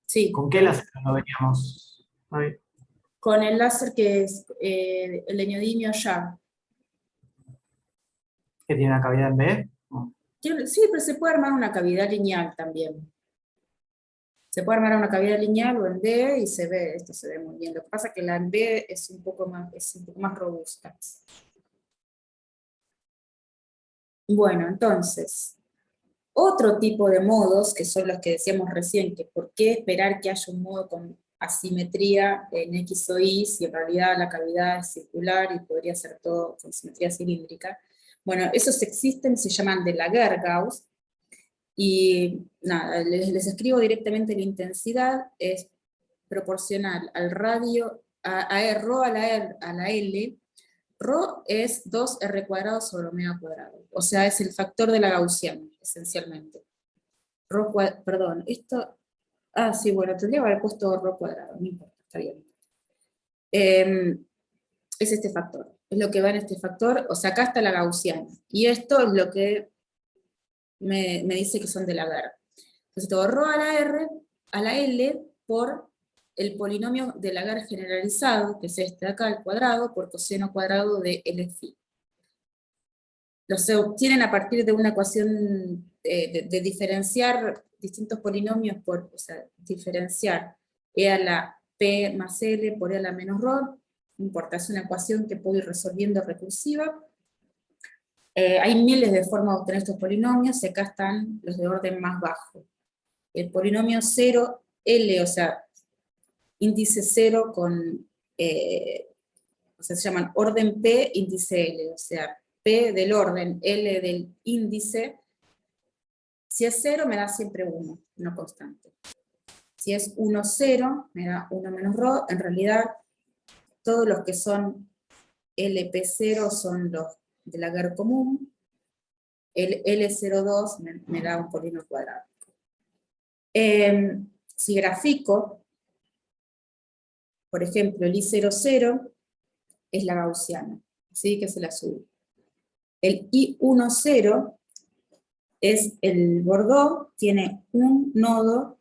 Sí. ¿Con qué láser lo veríamos? Con el láser que es el neodymio ya. ¿Que tiene una cavidad en B? No. Sí, pero se puede armar una cavidad lineal también. Se puede armar una cavidad lineal o en D y se ve, esto se ve muy bien. Lo que pasa es que la en B es un poco más robusta. Bueno, entonces, otro tipo de modos, que son los que decíamos recién, que por qué esperar que haya un modo con asimetría en X o Y, si en realidad la cavidad es circular y podría ser todo con simetría cilíndrica. Bueno, esos existen, se llaman de Laguerre-Gauss, y nada, les escribo directamente la intensidad, es proporcional al radio, rho a la L, rho es 2R cuadrado sobre omega cuadrado, o sea, es el factor de la gaussiana, esencialmente. Rho perdón, esto, sí, bueno, tendría que haber puesto rho cuadrado, no importa, está bien. Es este factor, es lo que va en este factor, o sea, acá está la gaussiana, y esto es lo que me dice que son de Laguerre. Entonces tengo rho a la R, a la L, por el polinomio de Laguerre generalizado, que es este de acá, al cuadrado, por coseno cuadrado de L phi. Se obtienen a partir de una ecuación de diferenciar distintos polinomios, o sea, diferenciar E a la P más L por E a la menos rho, no importa, es una ecuación que puedo ir resolviendo recursiva. Hay miles de formas de obtener estos polinomios, y acá están los de orden más bajo. El polinomio 0L, o sea, índice 0 con, o sea, se llaman orden P, índice L, o sea, P del orden, L del índice. Si es 0, me da siempre 1, una constante. Si es 1, 0, me da 1 menos rho. En realidad, todos los que son LP0 son los de Laguerre común. El L02 me da un polinomio cuadrado. Si grafico, por ejemplo, el I00 es la gaussiana, ¿sí? Que es el azul. El I10 es el Bordeaux, tiene un nodo.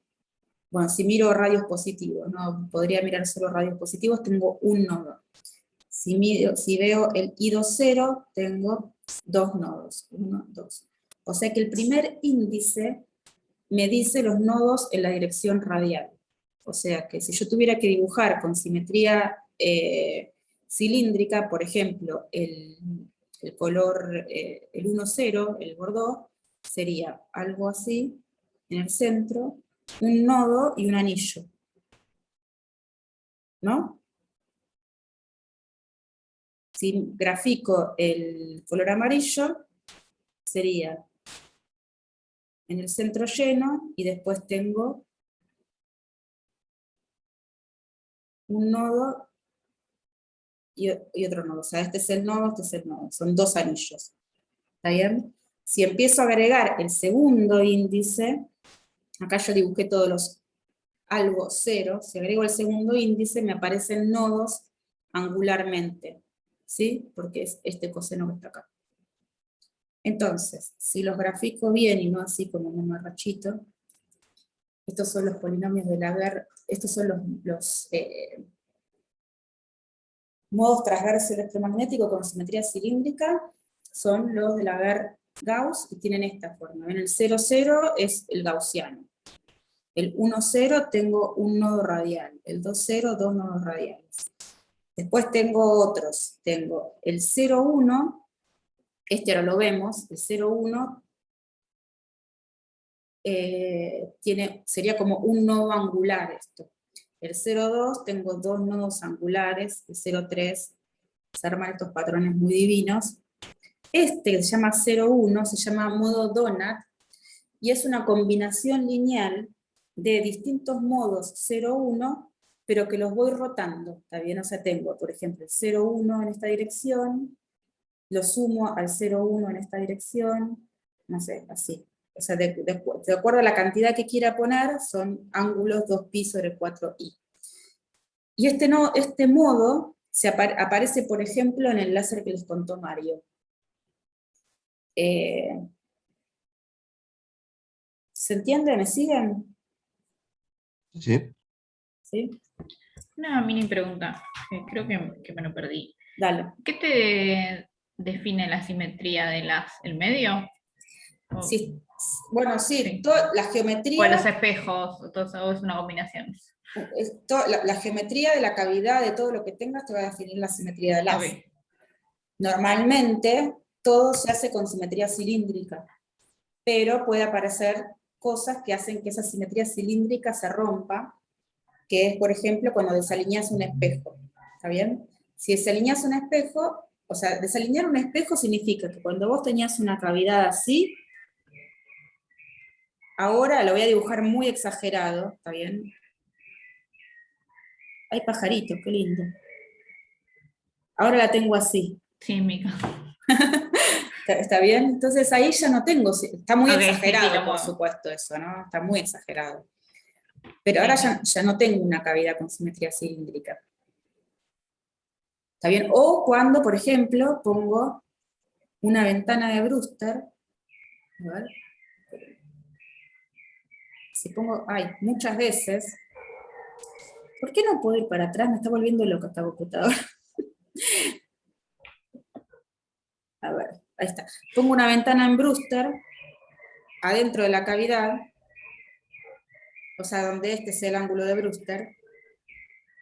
Bueno, si miro radios positivos, no podría mirar solo radios positivos, tengo un nodo. Si veo el I20, tengo dos nodos, 1, 2. O sea que el primer índice me dice los nodos en la dirección radial. O sea que si yo tuviera que dibujar con simetría cilíndrica, por ejemplo, el color, el 1,0, el Bordeaux, sería algo así, en el centro, un nodo y un anillo. ¿No? Si grafico el color amarillo, sería en el centro lleno, y después tengo un nodo y otro nodo. O sea, este es el nodo, este es el nodo. Son dos anillos. ¿Está bien? Si empiezo a agregar el segundo índice, acá yo dibujé todos los algo cero, si agrego el segundo índice me aparecen nodos angularmente, ¿sí? Porque es este coseno que está acá. Entonces, si los grafico bien y no así como un marrachito, estos son los polinomios de Laguerre, estos son los modos transverso electromagnético con simetría cilíndrica, son los de Laguerre-Gauss, y tienen esta forma. ¿Ven? El 0,0 es el gaussiano. El 1,0 tengo un nodo radial. El 2,0, dos nodos radiales. Después tengo otros. Tengo el 0,1, este ahora lo vemos, el 0,1 sería como un nodo angular esto. El 0,2 tengo dos nodos angulares, el 0,3 se arman estos patrones muy divinos. Este que se llama 0,1 se llama modo Donat, y es una combinación lineal de distintos modos 0,1, pero que los voy rotando, ¿está bien? O sea, tengo, por ejemplo, el 0,1 en esta dirección, lo sumo al 0,1 en esta dirección, no sé, así. O sea, de acuerdo a la cantidad que quiera poner, son ángulos 2π sobre 4i. Y este modo aparece, por ejemplo, en el láser que les contó Mario. ¿Se entiende? ¿Me siguen? Sí. ¿Sí? Una mini pregunta, creo que me lo perdí. Dale. ¿Qué te define la simetría de el medio? Sí, bueno, sí, Sí. la O geometría... los espejos, o es una combinación. La geometría de la cavidad de todo lo que tengas te va a definir la simetría del haz. Ok. Normalmente, todo se hace con simetría cilíndrica, pero puede aparecer cosas que hacen que esa simetría cilíndrica se rompa, que es, por ejemplo, cuando desalineas un espejo. ¿Está bien? Si desalineas un espejo, o sea, desalinear un espejo significa que cuando vos tenías una cavidad así, ahora lo voy a dibujar muy exagerado, ¿está bien? Hay pajaritos, qué lindo. Ahora la tengo así. Sí, Mica. ¿Está bien? Entonces ahí ya no tengo, está muy Ok, exagerado, sí, por como... supuesto, eso, ¿no? Está muy exagerado. Pero ahora ya no tengo una cavidad con simetría cilíndrica. ¿Está bien? O cuando, por ejemplo, pongo una ventana de Brewster. A ver. Si pongo, muchas veces. ¿Por qué no puedo ir para atrás? Me está volviendo loca esta computadora. A ver, ahí está. Pongo una ventana en Brewster, adentro de la cavidad, o sea, donde este es el ángulo de Brewster.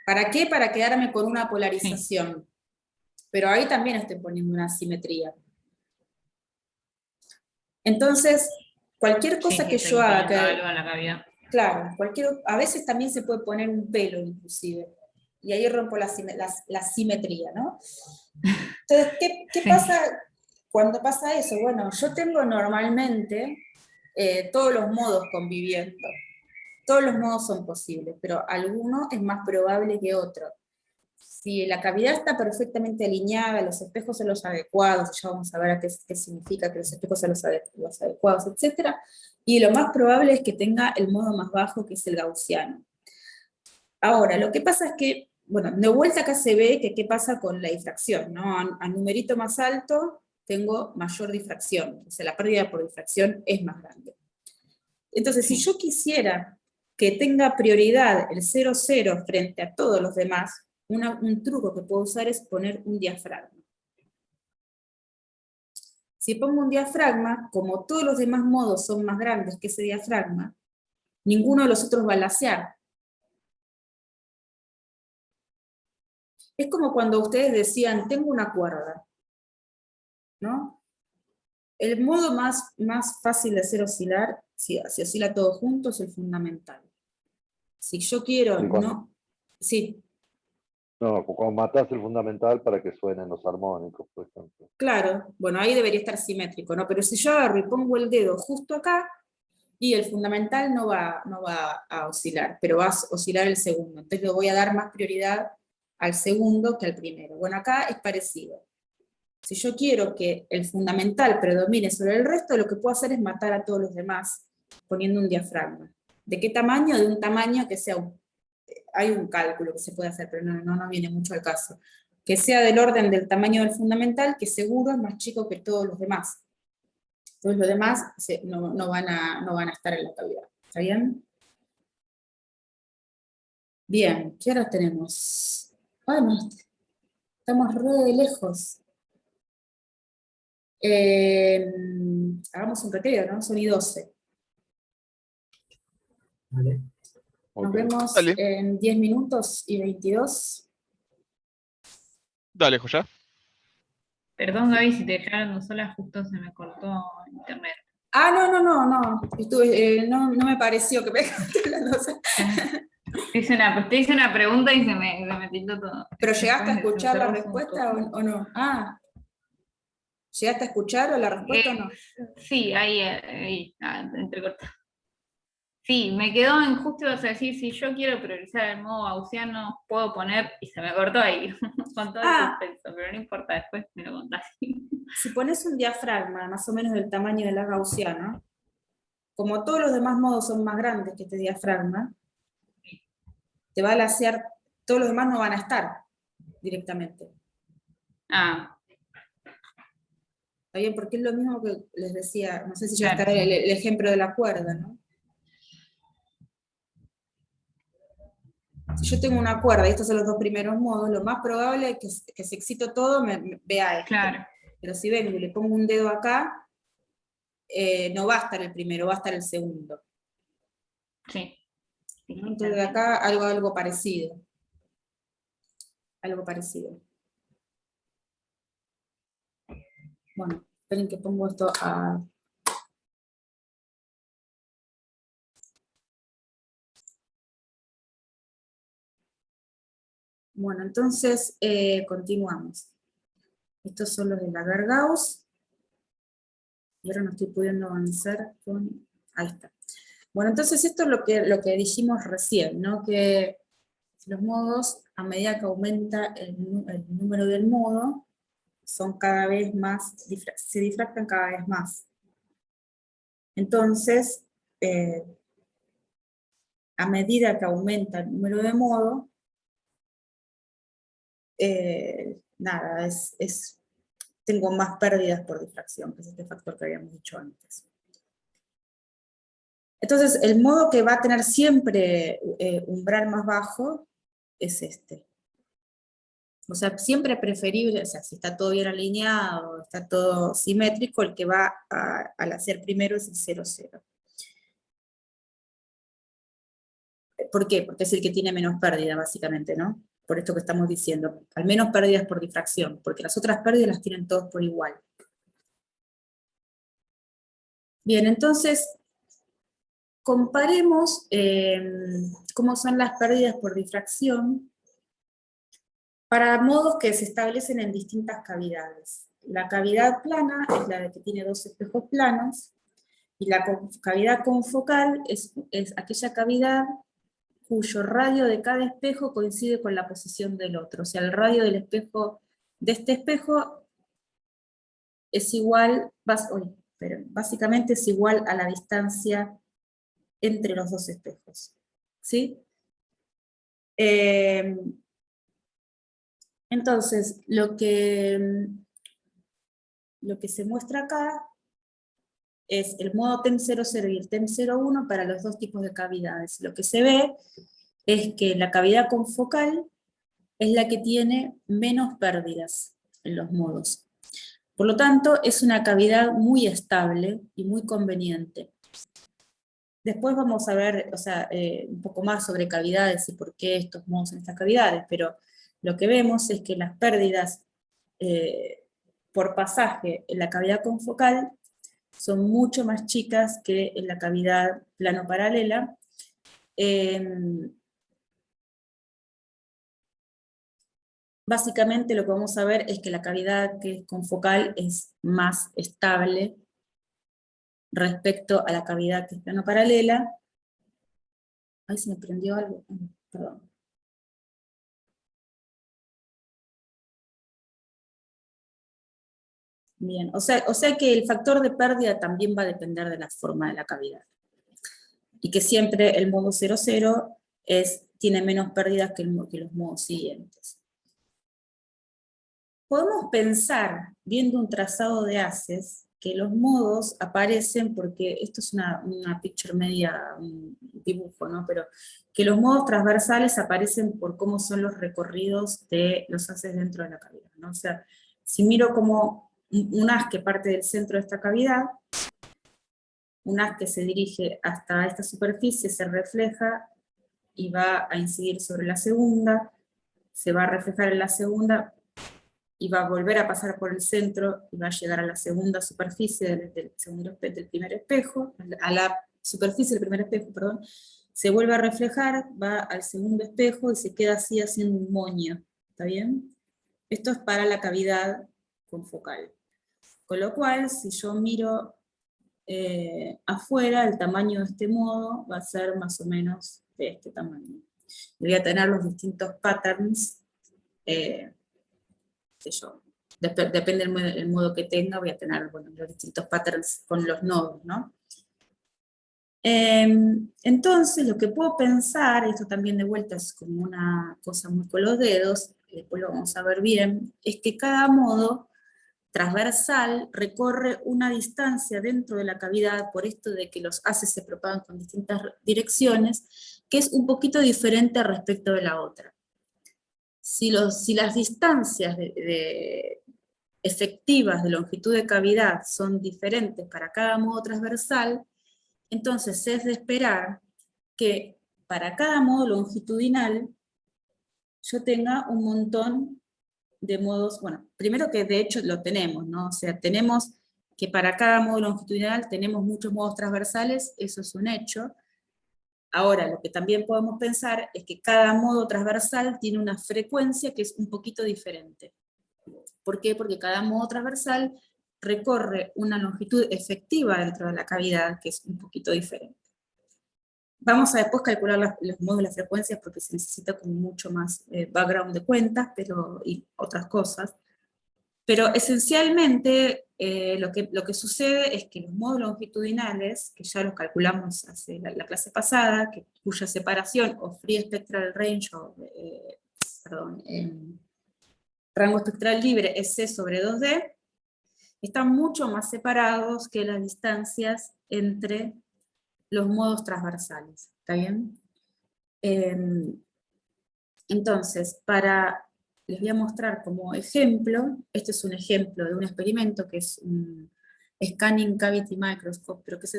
¿Para qué? Para quedarme con una polarización. Sí. Pero ahí también estoy poniendo una simetría. Entonces, cualquier cosa que yo haga... Algo en la cavidad. Claro, a veces también se puede poner un pelo, inclusive. Y ahí rompo la simetría, ¿no? Entonces, ¿qué pasa cuando pasa eso? Bueno, yo tengo normalmente todos los modos conviviendo. Todos los modos son posibles, pero alguno es más probable que otro. si la cavidad está perfectamente alineada, los espejos son los adecuados, ya vamos a ver qué significa que los espejos son los adecuados, etc. Y lo más probable es que tenga el modo más bajo, que es el gaussiano. Ahora, lo que pasa es que, bueno, de vuelta acá se ve que qué pasa con la difracción, ¿no? A numerito más alto tengo mayor difracción, o sea, la pérdida por difracción es más grande. Entonces, si yo quisiera que tenga prioridad el 0,0 frente a todos los demás, un truco que puedo usar es poner un diafragma. Si pongo un diafragma, como todos los demás modos son más grandes que ese diafragma, ninguno de los otros va a lasear. Es como cuando ustedes decían, tengo una cuerda, ¿no? El modo más fácil de hacer oscilar, si oscila todo junto, es el fundamental. Si yo quiero, no... Sí. No, cuando matás el fundamental para que suenen los armónicos, por ejemplo. Claro, bueno, ahí debería estar simétrico, ¿no? Pero si yo agarro y pongo el dedo justo acá, y el fundamental no va a oscilar, pero va a oscilar el segundo. Entonces le voy a dar más prioridad al segundo que al primero. Bueno, acá es parecido. Si yo quiero que el fundamental predomine sobre el resto, lo que puedo hacer es matar a todos los demás poniendo un diafragma. ¿De qué tamaño? De un tamaño que sea hay un cálculo que se puede hacer, pero no viene mucho al caso. Que sea del orden del tamaño del fundamental, que seguro es más chico que todos los demás. Entonces los demás no van a estar en la cavidad. ¿Está bien? Bien, ¿qué hora tenemos? Bueno, estamos re lejos. Hagamos un recreo, ¿no? Son y 12. Vale. Nos vemos Dale. en 10 minutos y 22. Dale, Joya. Perdón, Gaby, si te dejaron sola, justo se me cortó internet. Ah, no. No me pareció que me dejaste hablando. O sea, Te hice una pregunta y se me tildó todo. ¿pero llegaste a Después escuchar la cerró un respuesta poco. o no? Ah, ¿llegaste a escuchar la respuesta o no? Sí, ahí entrecortado. Sí, me quedó en justo ibas a decir, si yo quiero priorizar el modo gaussiano, puedo poner, y se me cortó ahí, con todo el suspenso, pero no importa, después me lo contás. Si pones un diafragma más o menos del tamaño de la gaussiana, como todos los demás modos son más grandes que este diafragma, te va a lasear, todos los demás no van a estar directamente. Ah, ¿Está bien? Porque es lo mismo que les decía, no sé si ya claro. está el ejemplo de la cuerda, ¿no? Si yo tengo una cuerda y estos son los dos primeros modos, lo más probable es que si excito todo me vea esto. Claro. Pero si ven y le pongo un dedo acá, no va a estar el primero, va a estar el segundo. Sí. ¿No? Entonces de acá algo parecido. Algo parecido. Bueno, esperen que pongo esto a... Bueno, entonces continuamos. Estos son los de Lagarde-Gauss. Y ahora no estoy pudiendo avanzar con... Ahí está. Bueno, entonces esto es lo que dijimos recién, ¿no? Que los modos, a medida que aumenta el número del modo, son cada vez más, se difractan cada vez más. Entonces, a medida que aumenta el número de modo, nada, tengo más pérdidas por difracción, que es este factor que habíamos dicho antes. Entonces, el modo que va a tener siempre umbral más bajo es este. O sea, siempre preferible, o sea, si está todo bien alineado, está todo simétrico, el que va al hacer primero es el 0,0. ¿Por qué? Porque es el que tiene menos pérdida, básicamente, ¿no? Por esto que estamos diciendo. Al menos pérdidas por difracción, porque las otras pérdidas las tienen todos por igual. Bien, entonces, comparemos cómo son las pérdidas por difracción para modos que se establecen en distintas cavidades. La cavidad plana es la de que tiene dos espejos planos, y la cavidad confocal es aquella cavidad cuyo radio de cada espejo coincide con la posición del otro. O sea, el radio del espejo, de este espejo, es igual, básicamente es igual a la distancia entre los dos espejos. ¿Sí? Entonces, lo que se muestra acá es el modo TEM00 y el TEM01 para los dos tipos de cavidades. Lo que se ve es que la cavidad confocal es la que tiene menos pérdidas en los modos. Por lo tanto, es una cavidad muy estable y muy conveniente. Después vamos a ver, un poco más sobre cavidades y por qué estos modos en estas cavidades, pero lo que vemos es que las pérdidas por pasaje en la cavidad confocal son mucho más chicas que en la cavidad plano-paralela. Básicamente lo que vamos a ver es que la cavidad que es confocal es más estable respecto a la cavidad que es plano-paralela. Ay, se me prendió algo, perdón. Bien, o sea que el factor de pérdida también va a depender de la forma de la cavidad. Y que siempre el modo 00 tiene menos pérdidas que los modos siguientes. Podemos pensar, viendo un trazado de haces, que los modos aparecen porque, esto es una picture media, un dibujo, ¿no? Pero que los modos transversales aparecen por cómo son los recorridos de los haces dentro de la cavidad, ¿no? O sea, si miro como un haz que parte del centro de esta cavidad, un haz que se dirige hasta esta superficie se refleja y va a incidir sobre la segunda, se va a reflejar en la segunda, y va a volver a pasar por el centro, y va a llegar a la segunda superficie del primer espejo, a la superficie del primer espejo, perdón, se vuelve a reflejar, va al segundo espejo, y se queda así haciendo un moño, ¿está bien? Esto es para la cavidad confocal. Con lo cual, si yo miro afuera, el tamaño de este modo va a ser más o menos de este tamaño. Voy a tener los distintos patterns, depende del modo que tenga, voy a tener los distintos patterns con los nodos, ¿no? Entonces, lo que puedo pensar, esto también de vuelta es como una cosa muy con los dedos, después lo vamos a ver bien, es que cada modo transversal recorre una distancia dentro de la cavidad, por esto de que los haces se propagan con distintas direcciones, que es un poquito diferente respecto de la otra. Si las distancias efectivas de longitud de cavidad son diferentes para cada modo transversal, entonces es de esperar que para cada modo longitudinal yo tenga un montón de modos, bueno, primero que de hecho lo tenemos, ¿no? O sea, tenemos que para cada modo longitudinal tenemos muchos modos transversales, eso es un hecho. Ahora, lo que también podemos pensar es que cada modo transversal tiene una frecuencia que es un poquito diferente. ¿Por qué? Porque cada modo transversal recorre una longitud efectiva dentro de la cavidad que es un poquito diferente. Vamos a después calcular los modos de las frecuencias porque se necesita como mucho más background de cuentas y otras cosas. Pero esencialmente lo que sucede es que los modos longitudinales, que ya los calculamos hace la clase pasada, cuya separación o free spectral range, rango espectral libre es C sobre 2D, están mucho más separados que las distancias entre los modos transversales, ¿está bien? Entonces, les voy a mostrar como ejemplo, este es un ejemplo de un experimento que es un Scanning Cavity Microscope, pero que es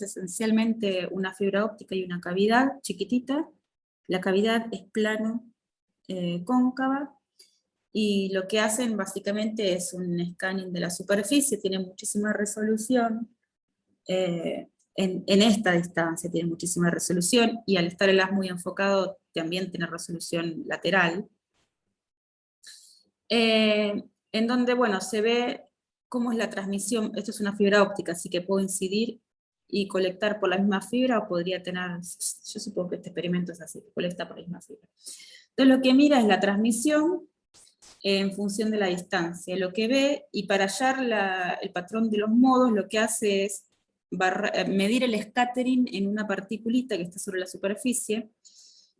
esencialmente una fibra óptica y una cavidad chiquitita. La cavidad es plano, cóncava, y lo que hacen básicamente es un scanning de la superficie, tiene muchísima resolución, en esta distancia tiene muchísima resolución, y al estar el haz muy enfocado también tiene resolución lateral, en donde, bueno, se ve cómo es la transmisión. Esto es una fibra óptica, así que puedo incidir y colectar por la misma fibra, o podría tener, yo supongo que este experimento es así, colecta por la misma fibra. Entonces lo que mira es la transmisión en función de la distancia, lo que ve, y para hallar el patrón de los modos, lo que hace es medir el scattering en una particulita que está sobre la superficie,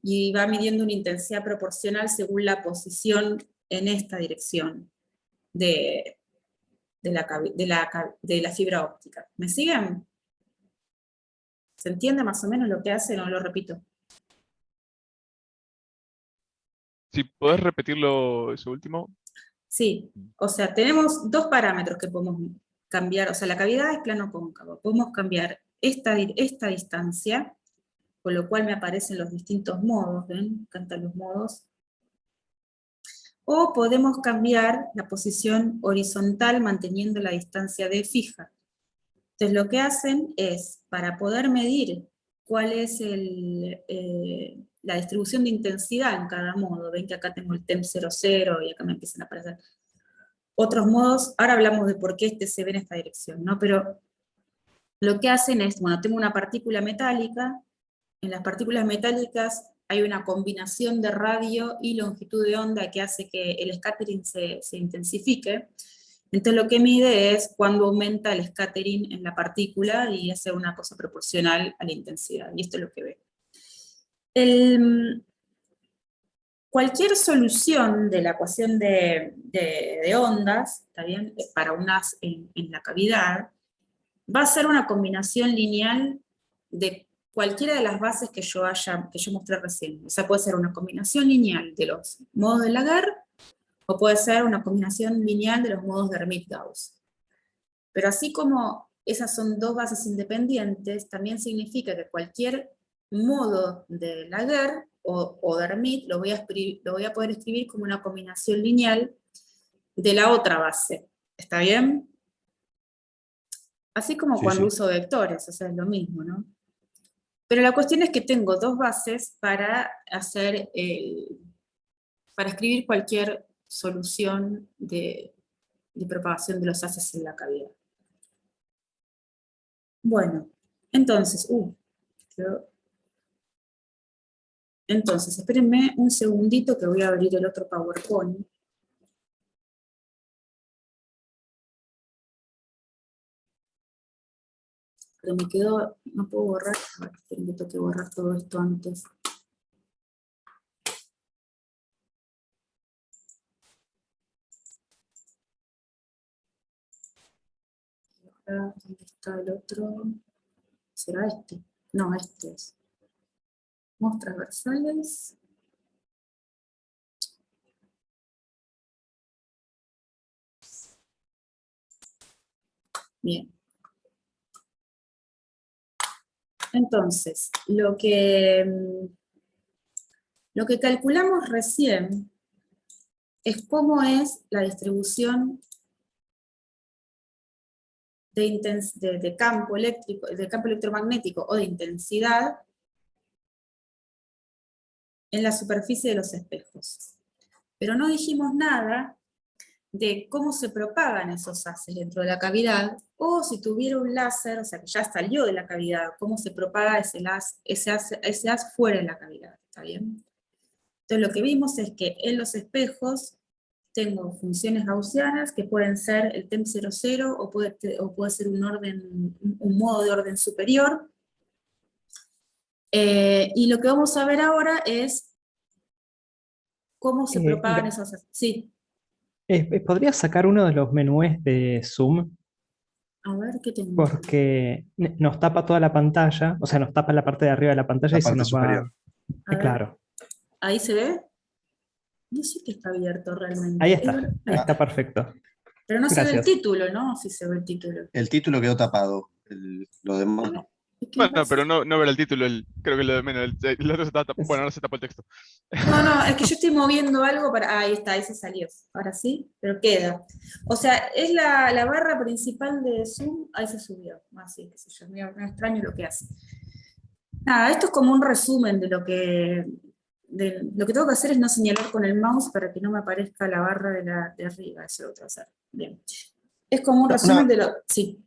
y va midiendo una intensidad proporcional según la posición en esta dirección de la fibra óptica. ¿Me siguen? ¿Se entiende más o menos lo que hace? No lo repito. Si podés repetirlo eso último. Sí, o sea, tenemos dos parámetros que podemos cambiar, o sea, la cavidad es plano cóncavo, podemos cambiar esta distancia, con lo cual me aparecen los distintos modos, ¿ven? Cantan los modos. O podemos cambiar la posición horizontal manteniendo la distancia D fija. Entonces lo que hacen es, para poder medir cuál es la distribución de intensidad en cada modo, ven que acá tengo el TEM 00 y acá me empiezan a aparecer otros modos, ahora hablamos de por qué este se ve en esta dirección, ¿no? Pero lo que hacen es, bueno, tengo una partícula metálica, en las partículas metálicas hay una combinación de radio y longitud de onda que hace que el scattering se intensifique. Entonces lo que mide es cuando aumenta el scattering en la partícula y hace una cosa proporcional a la intensidad, y esto es lo que ve. Cualquier solución de la ecuación de ondas, ¿está bien?, para un haz en la cavidad, va a ser una combinación lineal de cualquiera de las bases que yo mostré recién. O sea, puede ser una combinación lineal de los modos de Laguerre, o puede ser una combinación lineal de los modos de Hermite-Gauss. Pero así como esas son dos bases independientes, también significa que cualquier modo de Laguerre o de Hermite lo voy a poder escribir como una combinación lineal de la otra base. ¿Está bien? Así como Sí, cuando sí. uso vectores, o sea, es lo mismo, ¿no? Pero la cuestión es que tengo dos bases para escribir cualquier solución de propagación de los haces en la cavidad. Bueno, entonces, espérenme un segundito que voy a abrir el otro PowerPoint. Pero me quedó, no puedo borrar, tengo que borrar todo esto antes. ¿Dónde está el otro? ¿Será este? No, este es. Modos transversales. Bien. Entonces, lo que calculamos recién es cómo es la distribución de campo eléctrico, de campo electromagnético o de intensidad en la superficie de los espejos. Pero no dijimos nada de cómo se propagan esos haces dentro de la cavidad, o si tuviera un láser, o sea que ya salió de la cavidad, cómo se propaga ese haz fuera de la cavidad, ¿está bien? Entonces lo que vimos es que en los espejos tengo funciones gaussianas que pueden ser el TEM 00 o puede ser un modo de orden superior. Y lo que vamos a ver ahora es cómo se propagan esos haces. Sí. ¿Podrías sacar uno de los menús de Zoom? A ver, ¿qué tengo? Porque nos tapa toda la pantalla, o sea, nos tapa la parte de arriba de la pantalla La y se parte nos superior. va. A ver. Claro. ¿Ahí se ve? No sé qué está abierto realmente. Ahí está perfecto. Pero no se ve el Gracias. título, ¿no? Sí se ve el título. El título quedó tapado. Lo demás no. Es que Bueno, parece- pero no ver el título, creo que lo de menos. El otro se está bueno, ahora se tapó el texto. No, es que yo estoy moviendo algo para... ahí está, ahí se salió. Ahora sí, pero queda. O sea, es la barra principal de Zoom, ahí se subió. Así, qué sé yo, me extraño lo que hace. Nada, esto es como un resumen de lo que tengo que hacer es no señalar con el mouse para que no me aparezca la barra de arriba, eso lo tengo que hacer. Bien. Es como un resumen de lo... Sí.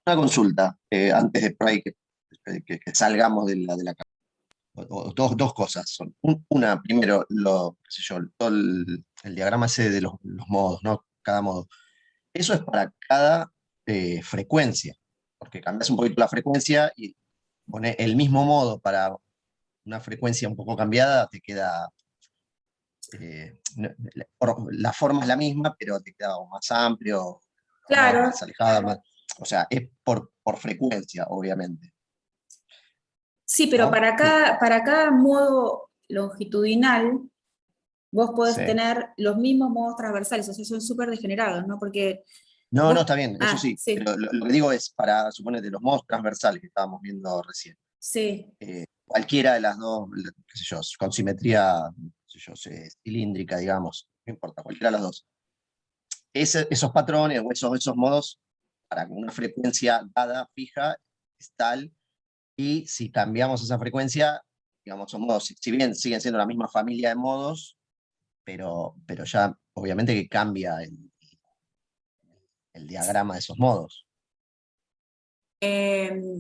Una consulta, antes de por ahí que salgamos de la dos cosas son. Una, primero, qué sé yo, todo el diagrama ese de los modos, ¿no? Cada modo. Eso es para cada frecuencia, porque cambias un poquito la frecuencia y pones el mismo modo para una frecuencia un poco cambiada, te queda... la forma es la misma, pero te queda más amplio, Claro. más alejada, más, o sea, es por frecuencia, obviamente. Sí, pero ¿No? para cada modo longitudinal, vos podés Sí. tener los mismos modos transversales, o sea, son súper degenerados, ¿no? Porque No, vos- no, está bien, eso sí, sí, pero lo que digo es para, suponete, los modos transversales que estábamos viendo recién. sí, Cualquiera de las dos, qué sé yo, con simetría, qué sé yo, cilíndrica, digamos, no importa, cualquiera de las dos. Esos patrones o esos modos, para una frecuencia dada, fija, es tal, y si cambiamos esa frecuencia, digamos, son modos, si bien siguen siendo la misma familia de modos, pero ya obviamente que cambia el diagrama de esos modos.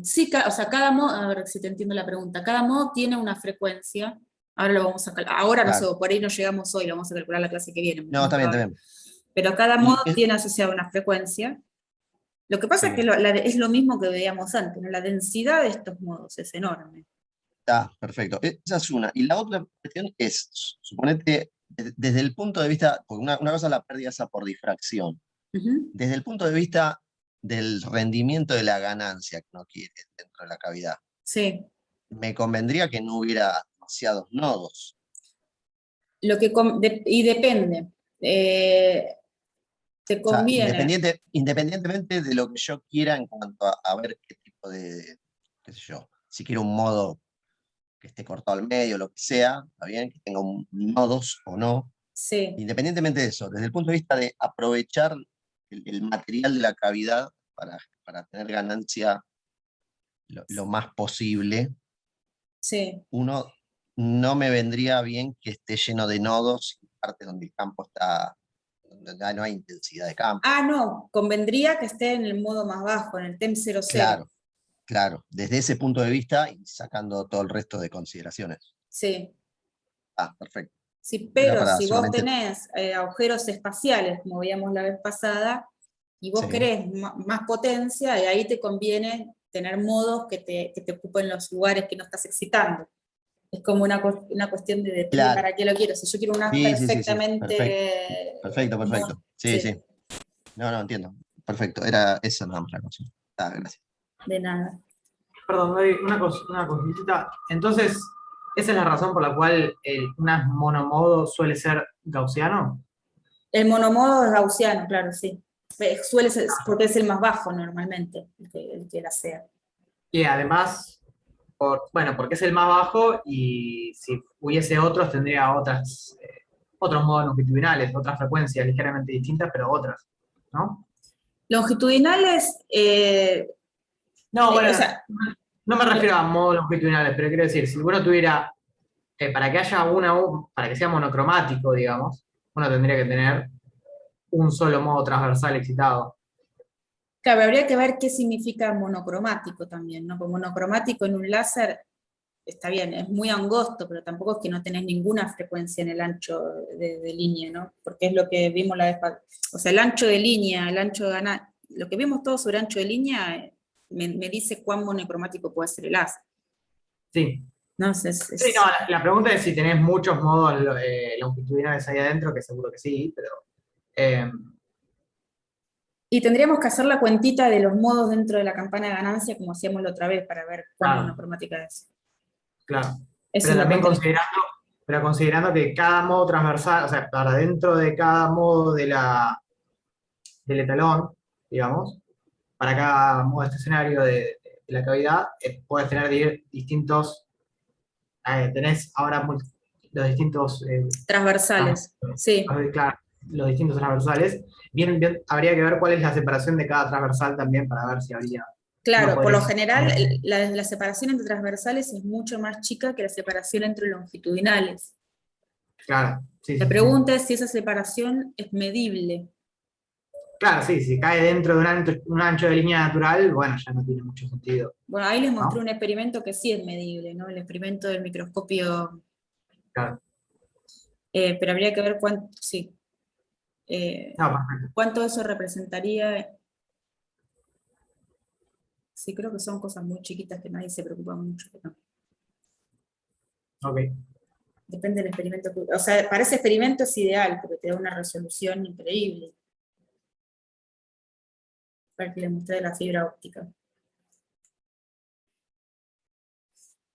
sí, o sea, cada modo, a ver si te entiendo la pregunta, cada modo tiene una frecuencia, ahora lo vamos a calcular, ahora no sé, Claro. por ahí no llegamos hoy, lo vamos a calcular la clase que viene. No, está bien, está bien. Pero cada Y modo tiene asociada una frecuencia. Lo que pasa Sí. es que es lo mismo que veíamos antes, ¿no? La densidad de estos modos es enorme. Está, perfecto. Esa es una. Y la otra cuestión es, suponete, desde el punto de vista, porque una cosa es la pérdida esa por difracción, Ujú. desde el punto de vista del rendimiento de la ganancia que uno quiere dentro de la cavidad, Sí. me convendría que no hubiera demasiados nodos. Y depende. Te O sea, conviene. independientemente de lo que yo quiera en cuanto a ver qué tipo qué sé yo, si quiero un modo que esté cortado al medio, lo que sea, está bien, que tenga nodos o no. Sí. Independientemente de eso, desde el punto de vista de aprovechar el material de la cavidad para tener ganancia lo más posible, Sí. uno no me vendría bien que esté lleno de nodos, partes donde el campo está, donde ya no hay intensidad de campo. Ah, no, convendría que esté en el modo más bajo, en el TEM 00. Claro, claro, desde ese punto de vista y sacando todo el resto de consideraciones. Sí. Ah, perfecto. Sí, Era pero para si vos solamente... tenés agujeros espaciales, como veíamos la vez pasada, y vos Sí. querés más potencia, y ahí te conviene tener modos que te ocupen los lugares que no estás excitando. Es como una cuestión de depende Claro. para qué lo quiero. Si yo quiero una Sí, perfectamente... perfecto. Sí, sí. No, entiendo. Perfecto. Era esa nada más la cosa. Ah, gracias. De nada. Perdón, Gaby, una cosita. Entonces, ¿esa es la razón por la cual un monomodo suele ser gaussiano? El monomodo es gaussiano, claro, sí. Suele ser, porque es el más bajo normalmente, el que la sea. Y además, porque es el más bajo y si hubiese otros tendría otros modos longitudinales, otras frecuencias ligeramente distintas, pero otras, ¿no? Longitudinales, No, bueno, o sea, no me refiero a modos longitudinales, pero quiero decir, si uno tuviera, para que haya para que sea monocromático, digamos, uno tendría que tener un solo modo transversal excitado. claro, habría que ver qué significa monocromático también, ¿no? Porque monocromático en un láser está bien, es muy angosto, pero tampoco es que no tenés ninguna frecuencia en el ancho de línea, ¿no? Porque es lo que vimos la vez pasada. O sea, el ancho de línea, el ancho de ganar, lo que vimos todo sobre ancho de línea me dice cuán monocromático puede ser el láser. Sí. No, Sí, no, la pregunta es si tenés muchos modos longitudinales ahí adentro, que seguro que sí, pero... y tendríamos que hacer la cuentita de los modos dentro de la campana de ganancia, como hacíamos la otra vez, para ver cuán monocromática es. Claro. Eso Pero es también considerando que cada modo transversal, o sea, para dentro de cada modo del etalón, digamos, para cada modo de este escenario de la cavidad, puedes tener distintos, tenés ahora los distintos... transversales, sí. Claro, los distintos transversales. Bien, habría que ver cuál es la separación de cada transversal también para ver si habría... Claro, por lo general la separación entre transversales es mucho más chica que la separación entre longitudinales. Claro, sí. La pregunta es si esa separación es medible. Claro, sí, si cae dentro de un ancho de línea natural, bueno, ya no tiene mucho sentido. Bueno, ahí les ¿No? mostré un experimento que sí es medible, ¿no? El experimento del microscopio, Claro. pero habría que ver cuánto, sí, No, perfecto. cuánto eso representaría. Sí, creo que son cosas muy chiquitas que nadie se preocupa mucho. Pero Ok. depende del experimento. O sea, para ese experimento es ideal, porque te da una resolución increíble. Para que le mostré la fibra óptica.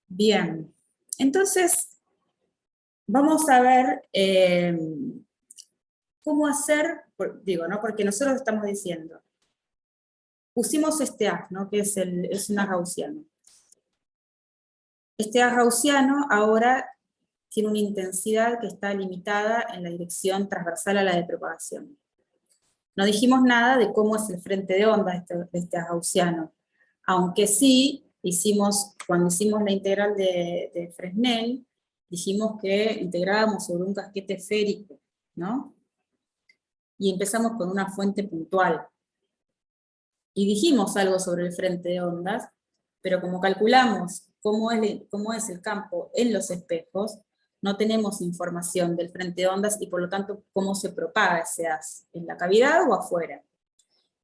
Bien, entonces vamos a ver cómo hacer, digo, ¿no? Porque nosotros estamos diciendo, pusimos este haz, ¿no? Que es un haz gaussiano. Este haz gaussiano ahora tiene una intensidad que está limitada en la dirección transversal a la de propagación. No dijimos nada de cómo es el frente de onda de este haz gaussiano, aunque sí hicimos, cuando hicimos la integral de Fresnel, dijimos que integrábamos sobre un casquete esférico, ¿no? Y empezamos con una fuente puntual. Y dijimos algo sobre el frente de ondas, pero como calculamos cómo es el campo en los espejos, no tenemos información del frente de ondas y por lo tanto cómo se propaga ese haz, en la cavidad o afuera.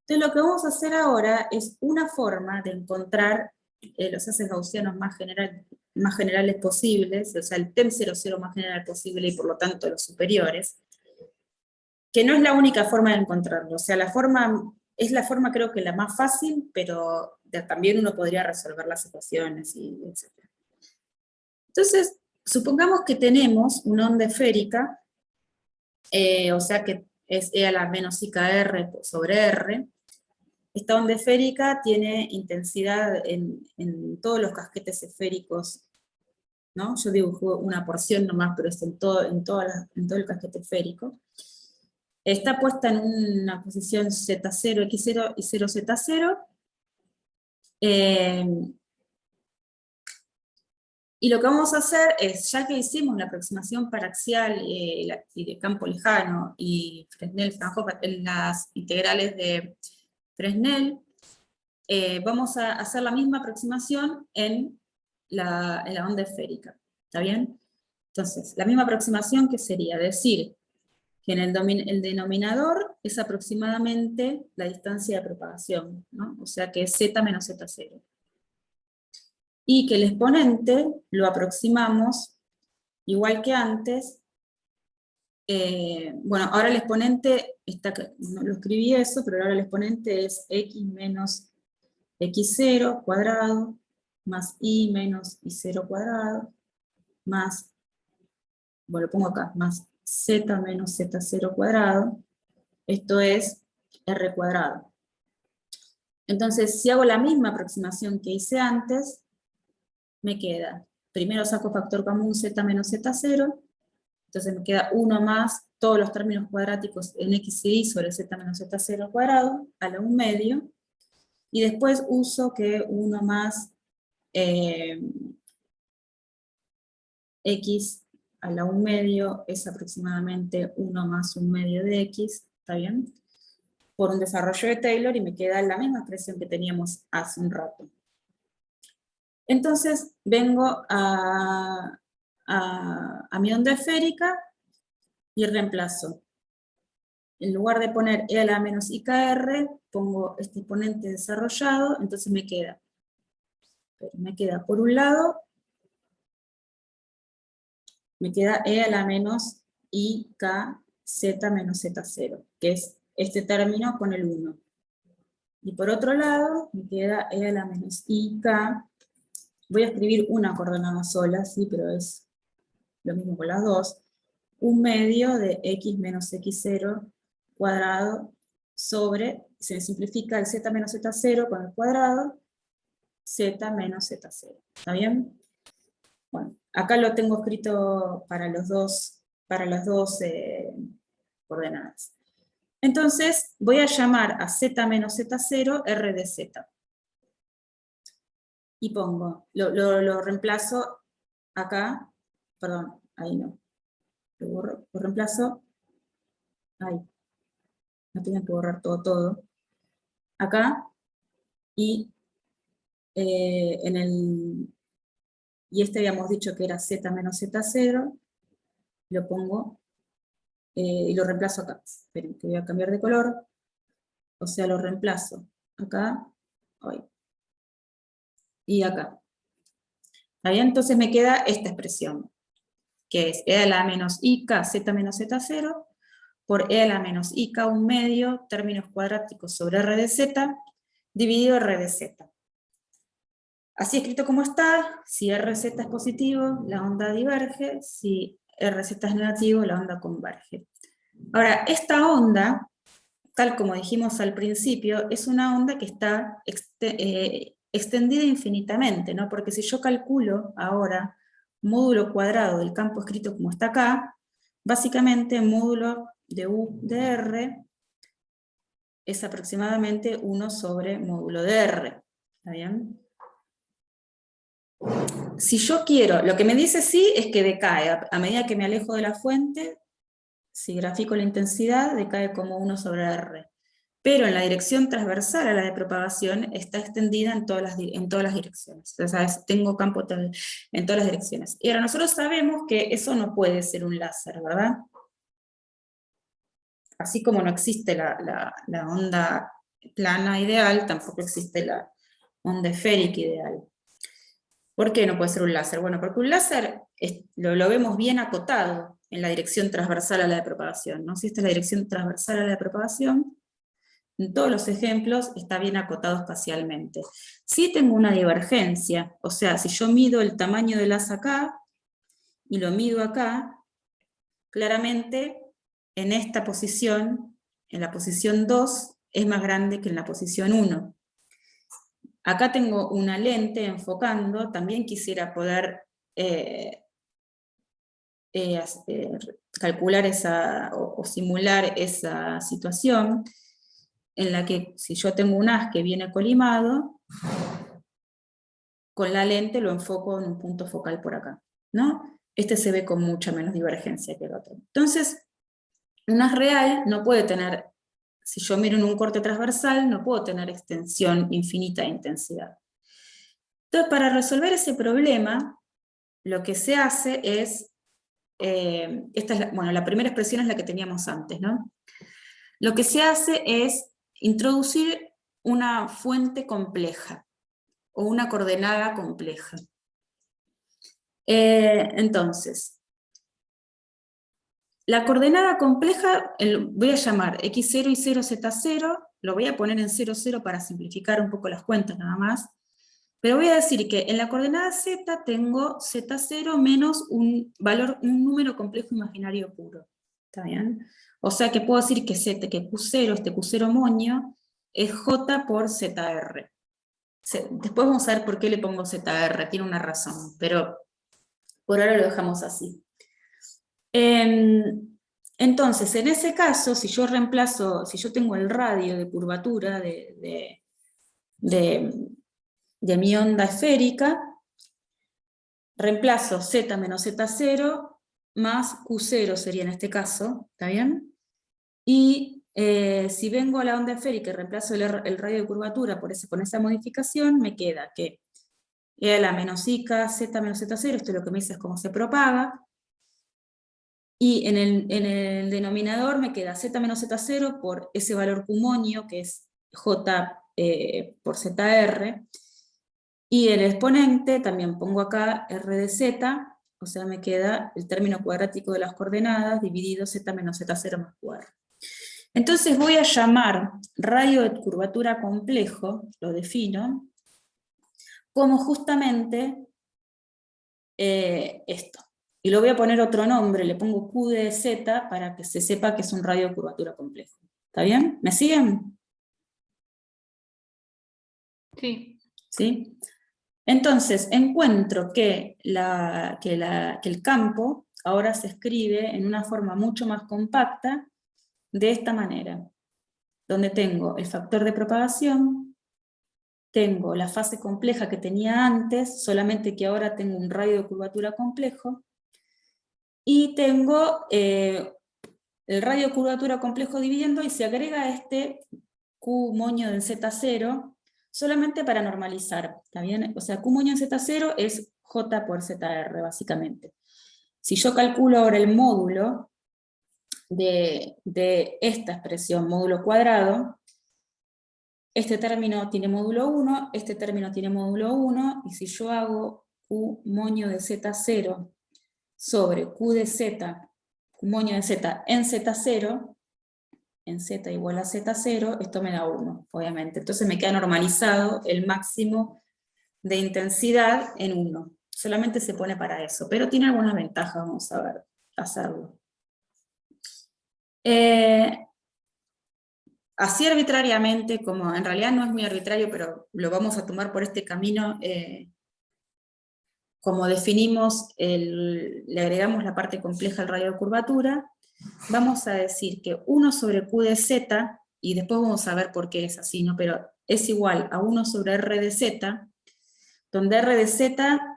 Entonces lo que vamos a hacer ahora es una forma de encontrar los haces gaussianos más generales posibles, o sea, el TEM00 más general posible y por lo tanto los superiores, que no es la única forma de encontrarlo, o sea, es la forma creo que la más fácil, pero también uno podría resolver las ecuaciones, y etc. Entonces, supongamos que tenemos una onda esférica, o sea que es E a la menos IKR sobre R. Esta onda esférica tiene intensidad en todos los casquetes esféricos, ¿no? Yo dibujo una porción nomás, pero es en todo el casquete esférico. Está puesta en una posición Z0, X0 y 0Z0. Y lo que vamos a hacer es, ya que hicimos la aproximación paraxial y de campo lejano y Fresnel-Fraunhofer en las integrales de Fresnel, vamos a hacer la misma aproximación en la onda esférica. ¿Está bien? Entonces, la misma aproximación que sería decir que en el denominador es aproximadamente la distancia de propagación, ¿no? O sea que es z menos z0. Y que el exponente lo aproximamos igual que antes. Bueno, ahora el exponente, no lo escribí eso, pero ahora el exponente es x menos x0 cuadrado, más y menos y0 cuadrado, más, bueno, lo pongo acá, más z menos z0 cuadrado, esto es r cuadrado. Entonces, si hago la misma aproximación que hice antes, me queda, primero saco factor común z menos z0, entonces me queda 1 más todos los términos cuadráticos en x y y sobre z menos z0 cuadrado, a la 1 medio, y después uso que 1 más x a la 1 medio es aproximadamente 1 más 1 medio de x, ¿está bien? Por un desarrollo de Taylor, y me queda la misma expresión que teníamos hace un rato. Entonces vengo a mi onda esférica y reemplazo. En lugar de poner E a la menos IKR, pongo este exponente desarrollado, entonces me queda por un lado, me queda E a la menos IKZ menos Z0, que es este término con el 1. Y por otro lado, me queda E a la menos IK, voy a escribir una coordenada sola, sí, pero es lo mismo con las dos, 1 medio de x menos x0 cuadrado sobre, se simplifica el z menos z0 con el cuadrado, z menos z0. ¿Está bien? Bueno, acá lo tengo escrito para las dos coordenadas. Entonces, voy a llamar a z menos z0 r de z. Y pongo, lo reemplazo acá, perdón, ahí no. Lo reemplazo ahí. no tengan que borrar todo, acá, y y este habíamos dicho que era z menos z0, lo pongo, y lo reemplazo acá. Esperen, que voy a cambiar de color, o sea, lo reemplazo acá, y acá. ¿Está bien? Entonces me queda esta expresión, que es e a la menos ik z menos z0, por e a la menos ik 1/2 términos cuadráticos sobre r de z, dividido r de z. Así escrito como está, si rz es positivo, la onda diverge, si rz es negativo, la onda converge. Ahora, esta onda, tal como dijimos al principio, es una onda que está extendida infinitamente, ¿no? Porque si yo calculo ahora módulo cuadrado del campo escrito como está acá, básicamente módulo de U de R es aproximadamente 1 sobre módulo de R. ¿Está bien? Si yo quiero, lo que me dice sí es que decae, a medida que me alejo de la fuente, si grafico la intensidad, decae como 1 sobre R. Pero en la dirección transversal a la de propagación está extendida en todas las direcciones. O sea, tengo campo en todas las direcciones. Y ahora nosotros sabemos que eso no puede ser un láser, ¿verdad? Así como no existe la onda plana ideal, tampoco existe la onda esférica ideal. ¿Por qué no puede ser un láser? Bueno, porque un láser lo vemos bien acotado en la dirección transversal a la de propagación, ¿no? Si esta es la dirección transversal a la de propagación, en todos los ejemplos está bien acotado espacialmente. Si tengo una divergencia, o sea, si yo mido el tamaño del haz acá, y lo mido acá, claramente en esta posición, en la posición 2, es más grande que en la posición 1. Acá tengo una lente enfocando, también quisiera poder calcular o simular esa situación, en la que si yo tengo un haz que viene colimado, con la lente lo enfoco en un punto focal por acá, ¿no? Este se ve con mucha menos divergencia que el otro. Entonces, un haz real no puede tener, si yo miro en un corte transversal, no puedo tener extensión infinita de intensidad. Entonces, para resolver ese problema, lo que se hace es, la primera expresión es la que teníamos antes, ¿no? Lo que se hace es introducir una fuente compleja, o una coordenada compleja. Entonces, la coordenada compleja voy a llamar x0 y 0, z0, lo voy a poner en 0, 0 para simplificar un poco las cuentas nada más, pero voy a decir que en la coordenada z tengo z0 menos un número complejo imaginario puro. ¿Está bien? O sea que puedo decir que q0, este q0 moño, es j por zr. Después vamos a ver por qué le pongo zr, tiene una razón, pero por ahora lo dejamos así. Entonces, en ese caso, si yo tengo el radio de curvatura de mi onda esférica, reemplazo z menos z0 más q0 sería en este caso, ¿está bien? Y si vengo a la onda esférica y reemplazo el radio de curvatura con esa modificación, me queda que e a la menos ik, z menos z0, esto es lo que me dice es cómo se propaga, y en el denominador me queda z menos z0 por ese valor cumonio, que es j por zr, y el exponente también pongo acá r de z, o sea me queda el término cuadrático de las coordenadas dividido z menos z0 más qr. Entonces voy a llamar radio de curvatura complejo, lo defino, como justamente esto. Y lo voy a poner otro nombre, le pongo Q de Z para que se sepa que es un radio de curvatura complejo. ¿Está bien? ¿Me siguen? Sí. ¿Sí? Entonces, encuentro que el campo ahora se escribe en una forma mucho más compacta de esta manera, donde tengo el factor de propagación, tengo la fase compleja que tenía antes, solamente que ahora tengo un radio de curvatura complejo, y tengo el radio de curvatura complejo dividiendo y se agrega este Q moño del Z0 solamente para normalizar, ¿está bien? O sea, Q moño en Z0 es J por ZR, básicamente. Si yo calculo ahora el módulo de esta expresión, módulo cuadrado, este término tiene módulo 1, este término tiene módulo 1, y si yo hago Q moño de Z0 sobre Q de Z, Q moño de Z en Z0, en Z igual a Z0, esto me da 1, obviamente. Entonces me queda normalizado el máximo de intensidad en 1. Solamente se pone para eso, pero tiene algunas ventajas, vamos a ver, hacerlo. Así arbitrariamente, como en realidad no es muy arbitrario, pero lo vamos a tomar por este camino, como definimos, le agregamos la parte compleja al radio de curvatura, vamos a decir que 1 sobre Q de Z, y después vamos a ver por qué es así, ¿no? Pero es igual a 1 sobre R de Z, donde R de Z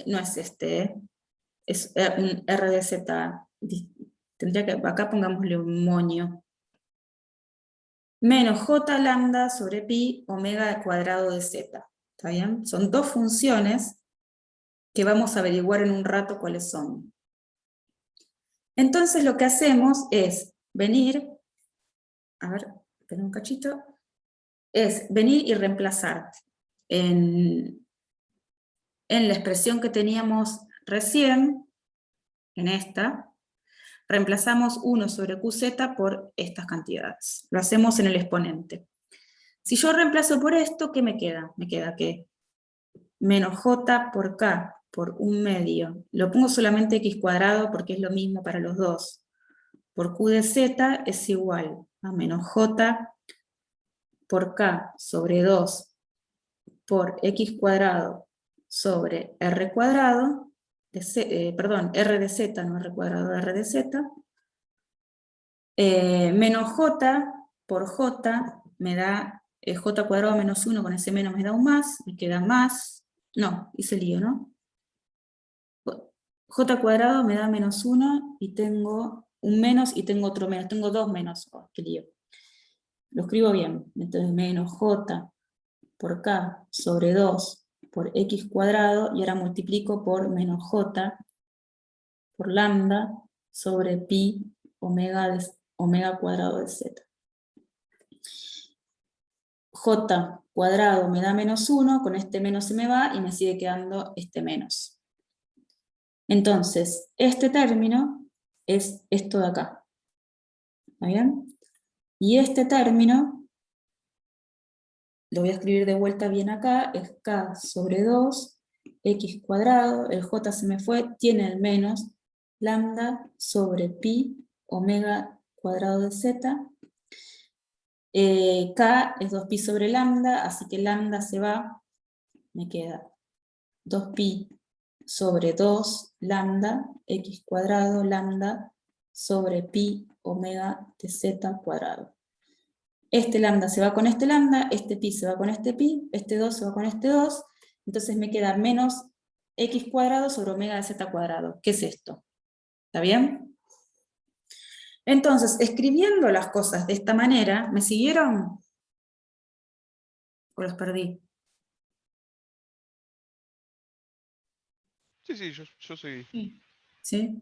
no es este, es un R de Z, tendría que, acá pongámosle un moño, menos J lambda sobre pi omega cuadrado de Z, ¿está bien? Son dos funciones que vamos a averiguar en un rato cuáles son. Entonces lo que hacemos es venir, a ver, espera un cachito, es venir y reemplazar en la expresión que teníamos recién, en esta, reemplazamos 1 sobre QZ por estas cantidades. Lo hacemos en el exponente. Si yo reemplazo por esto, ¿qué me queda? Me queda que menos J por K por 1/2. Lo pongo solamente X cuadrado porque es lo mismo para los dos. Por Q de Z es igual a menos J por K sobre 2 por X cuadrado sobre R cuadrado, perdón, R de Z, no R cuadrado, R de Z, menos J por J me da J cuadrado menos 1, con ese menos me da un más, me queda más, no, hice lío, ¿no? J cuadrado me da menos 1 y tengo un menos y tengo otro menos, tengo dos menos, oh, qué lío. Lo escribo bien, entonces menos J por K sobre 2 por X cuadrado, y ahora multiplico por menos J por lambda sobre pi omega cuadrado de Z. J cuadrado me da menos 1, con este menos se me va y me sigue quedando este menos. Entonces, este término es esto de acá. ¿Está bien? Y este término, lo voy a escribir de vuelta bien acá, es K sobre 2, X cuadrado, el J se me fue, tiene el menos, lambda sobre pi omega cuadrado de Z. K es 2pi sobre lambda, así que lambda se va, me queda 2pi sobre 2 lambda, X cuadrado lambda sobre pi omega de Z cuadrado. Este lambda se va con este lambda, este pi se va con este pi, este 2 se va con este 2, entonces me queda menos X cuadrado sobre omega de Z cuadrado. ¿Qué es esto? ¿Está bien? Entonces, escribiendo las cosas de esta manera, ¿me siguieron? ¿O los perdí? Sí, yo seguí. ¿Sí?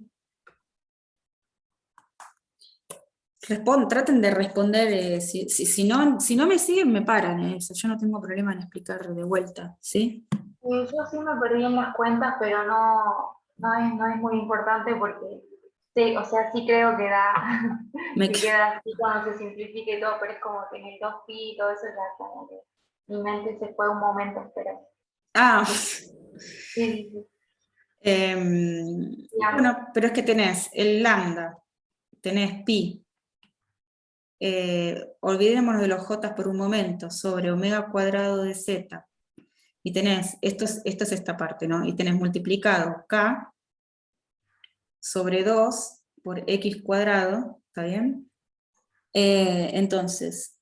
Traten de responder, si no me siguen me paran, o sea, yo no tengo problema en explicar de vuelta, ¿sí? Yo sí me perdí en las cuentas, pero no es muy importante porque sí, o sea, sí creo que que queda así cuando se simplifica y todo, pero es como que en el 2pi y todo eso ya como que mi mente se fue un momento, pero Ah, sí. bueno, pero es que tenés el lambda, tenés pi, olvidémonos de los j por un momento, sobre omega cuadrado de z, y tenés, esto es esta parte, ¿no? Y tenés multiplicado k sobre 2 por x cuadrado, ¿está bien? Entonces,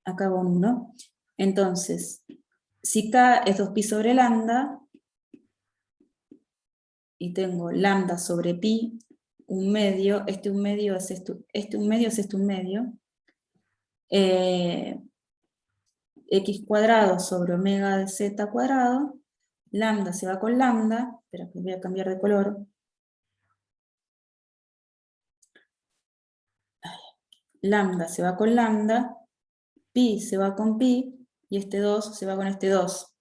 acá va un 1, entonces, si k es 2pi sobre lambda, y tengo lambda sobre pi, un medio, este un medio es este un medio es este un medio, x cuadrado sobre omega de z cuadrado, lambda se va con lambda, espera que voy a cambiar de color, lambda se va con lambda, pi se va con pi, y este 2 se va con este 2.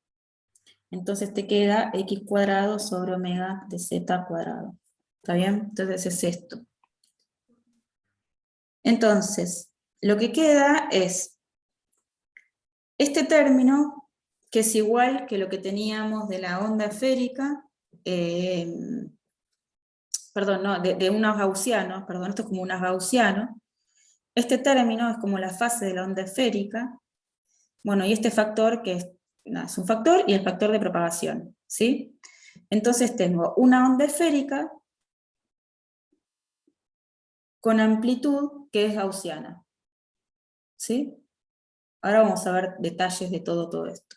Entonces te queda x cuadrado sobre omega de z cuadrado. ¿Está bien? Entonces es esto. Entonces, lo que queda es este término, que es igual que lo que teníamos de la onda esférica, perdón, no, de unos gaussianos, perdón, esto es como unos gaussianos. Este término es como la fase de la onda esférica. Bueno, y este factor que es un factor y el factor de propagación, ¿sí? Entonces tengo una onda esférica con amplitud que es gaussiana, ¿sí? Ahora vamos a ver detalles de todo esto.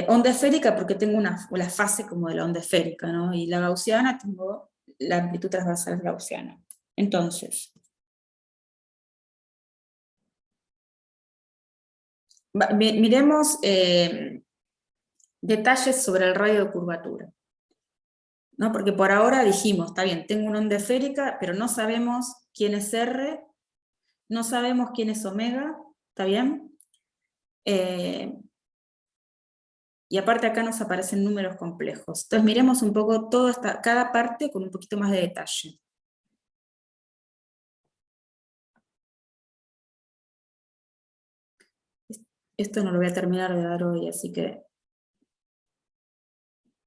Onda esférica porque tengo la fase como de la onda esférica, ¿no? Y la gaussiana tengo la amplitud transversal gaussiana. Entonces, miremos detalles sobre el radio de curvatura, ¿no? Porque por ahora dijimos, está bien, tengo una onda esférica, pero no sabemos quién es R, no sabemos quién es omega, ¿está bien? Y aparte acá nos aparecen números complejos. Entonces miremos un poco cada parte con un poquito más de detalle. Esto no lo voy a terminar de dar hoy, así que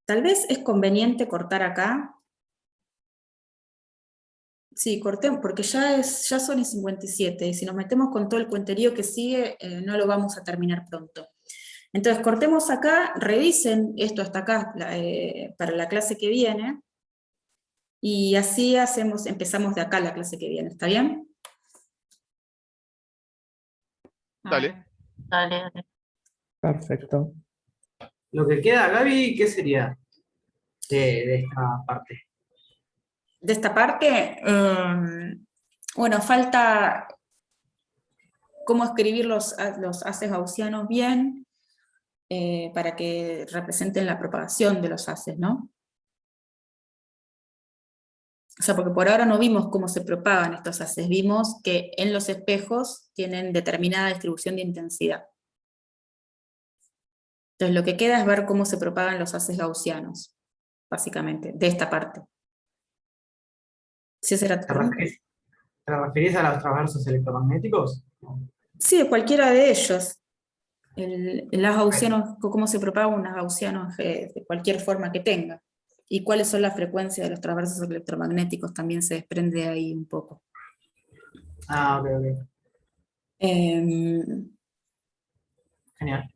tal vez es conveniente cortar acá. Sí, cortemos, porque ya son y 57, y si nos metemos con todo el cuenterío que sigue, no lo vamos a terminar pronto. Entonces cortemos acá, revisen esto hasta acá para la clase que viene, y así empezamos de acá la clase que viene, ¿está bien? Dale. Dale. Perfecto. Lo que queda, Gaby, ¿qué sería de esta parte? De esta parte, bueno, falta cómo escribir los haces gaussianos bien, para que representen la propagación de los haces, ¿no? O sea, porque por ahora no vimos cómo se propagan estos haces, vimos que en los espejos tienen determinada distribución de intensidad. Entonces lo que queda es ver cómo se propagan los haces gaussianos, básicamente, de esta parte. ¿Sí será tu pregunta? ¿Te referís a los transversos electromagnéticos? Sí, de cualquiera de ellos. Las gaussianos, cómo se propaga unas gaussianos de cualquier forma que tenga. Y cuáles son las frecuencias de los transversos electromagnéticos también se desprende de ahí un poco. Ah, ok, ok. Genial.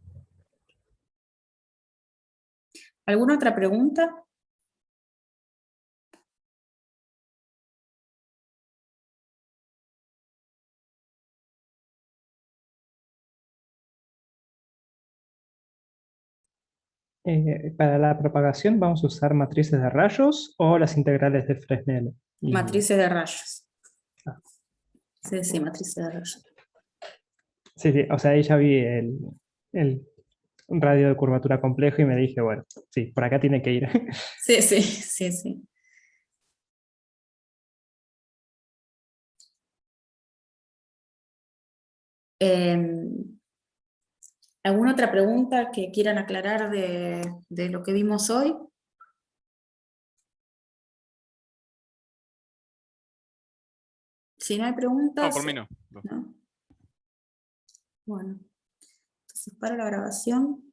¿Alguna otra pregunta? Para la propagación vamos a usar matrices de rayos o las integrales de Fresnel. Matrices de rayos. Ah. Sí, matrices de rayos. Sí, o sea, ahí ya vi el radio de curvatura complejo y me dije, bueno, sí, por acá tiene que ir. Sí. ¿Alguna otra pregunta que quieran aclarar de lo que vimos hoy? Si no hay preguntas... No, por mí no. ¿no? Bueno, entonces para la grabación.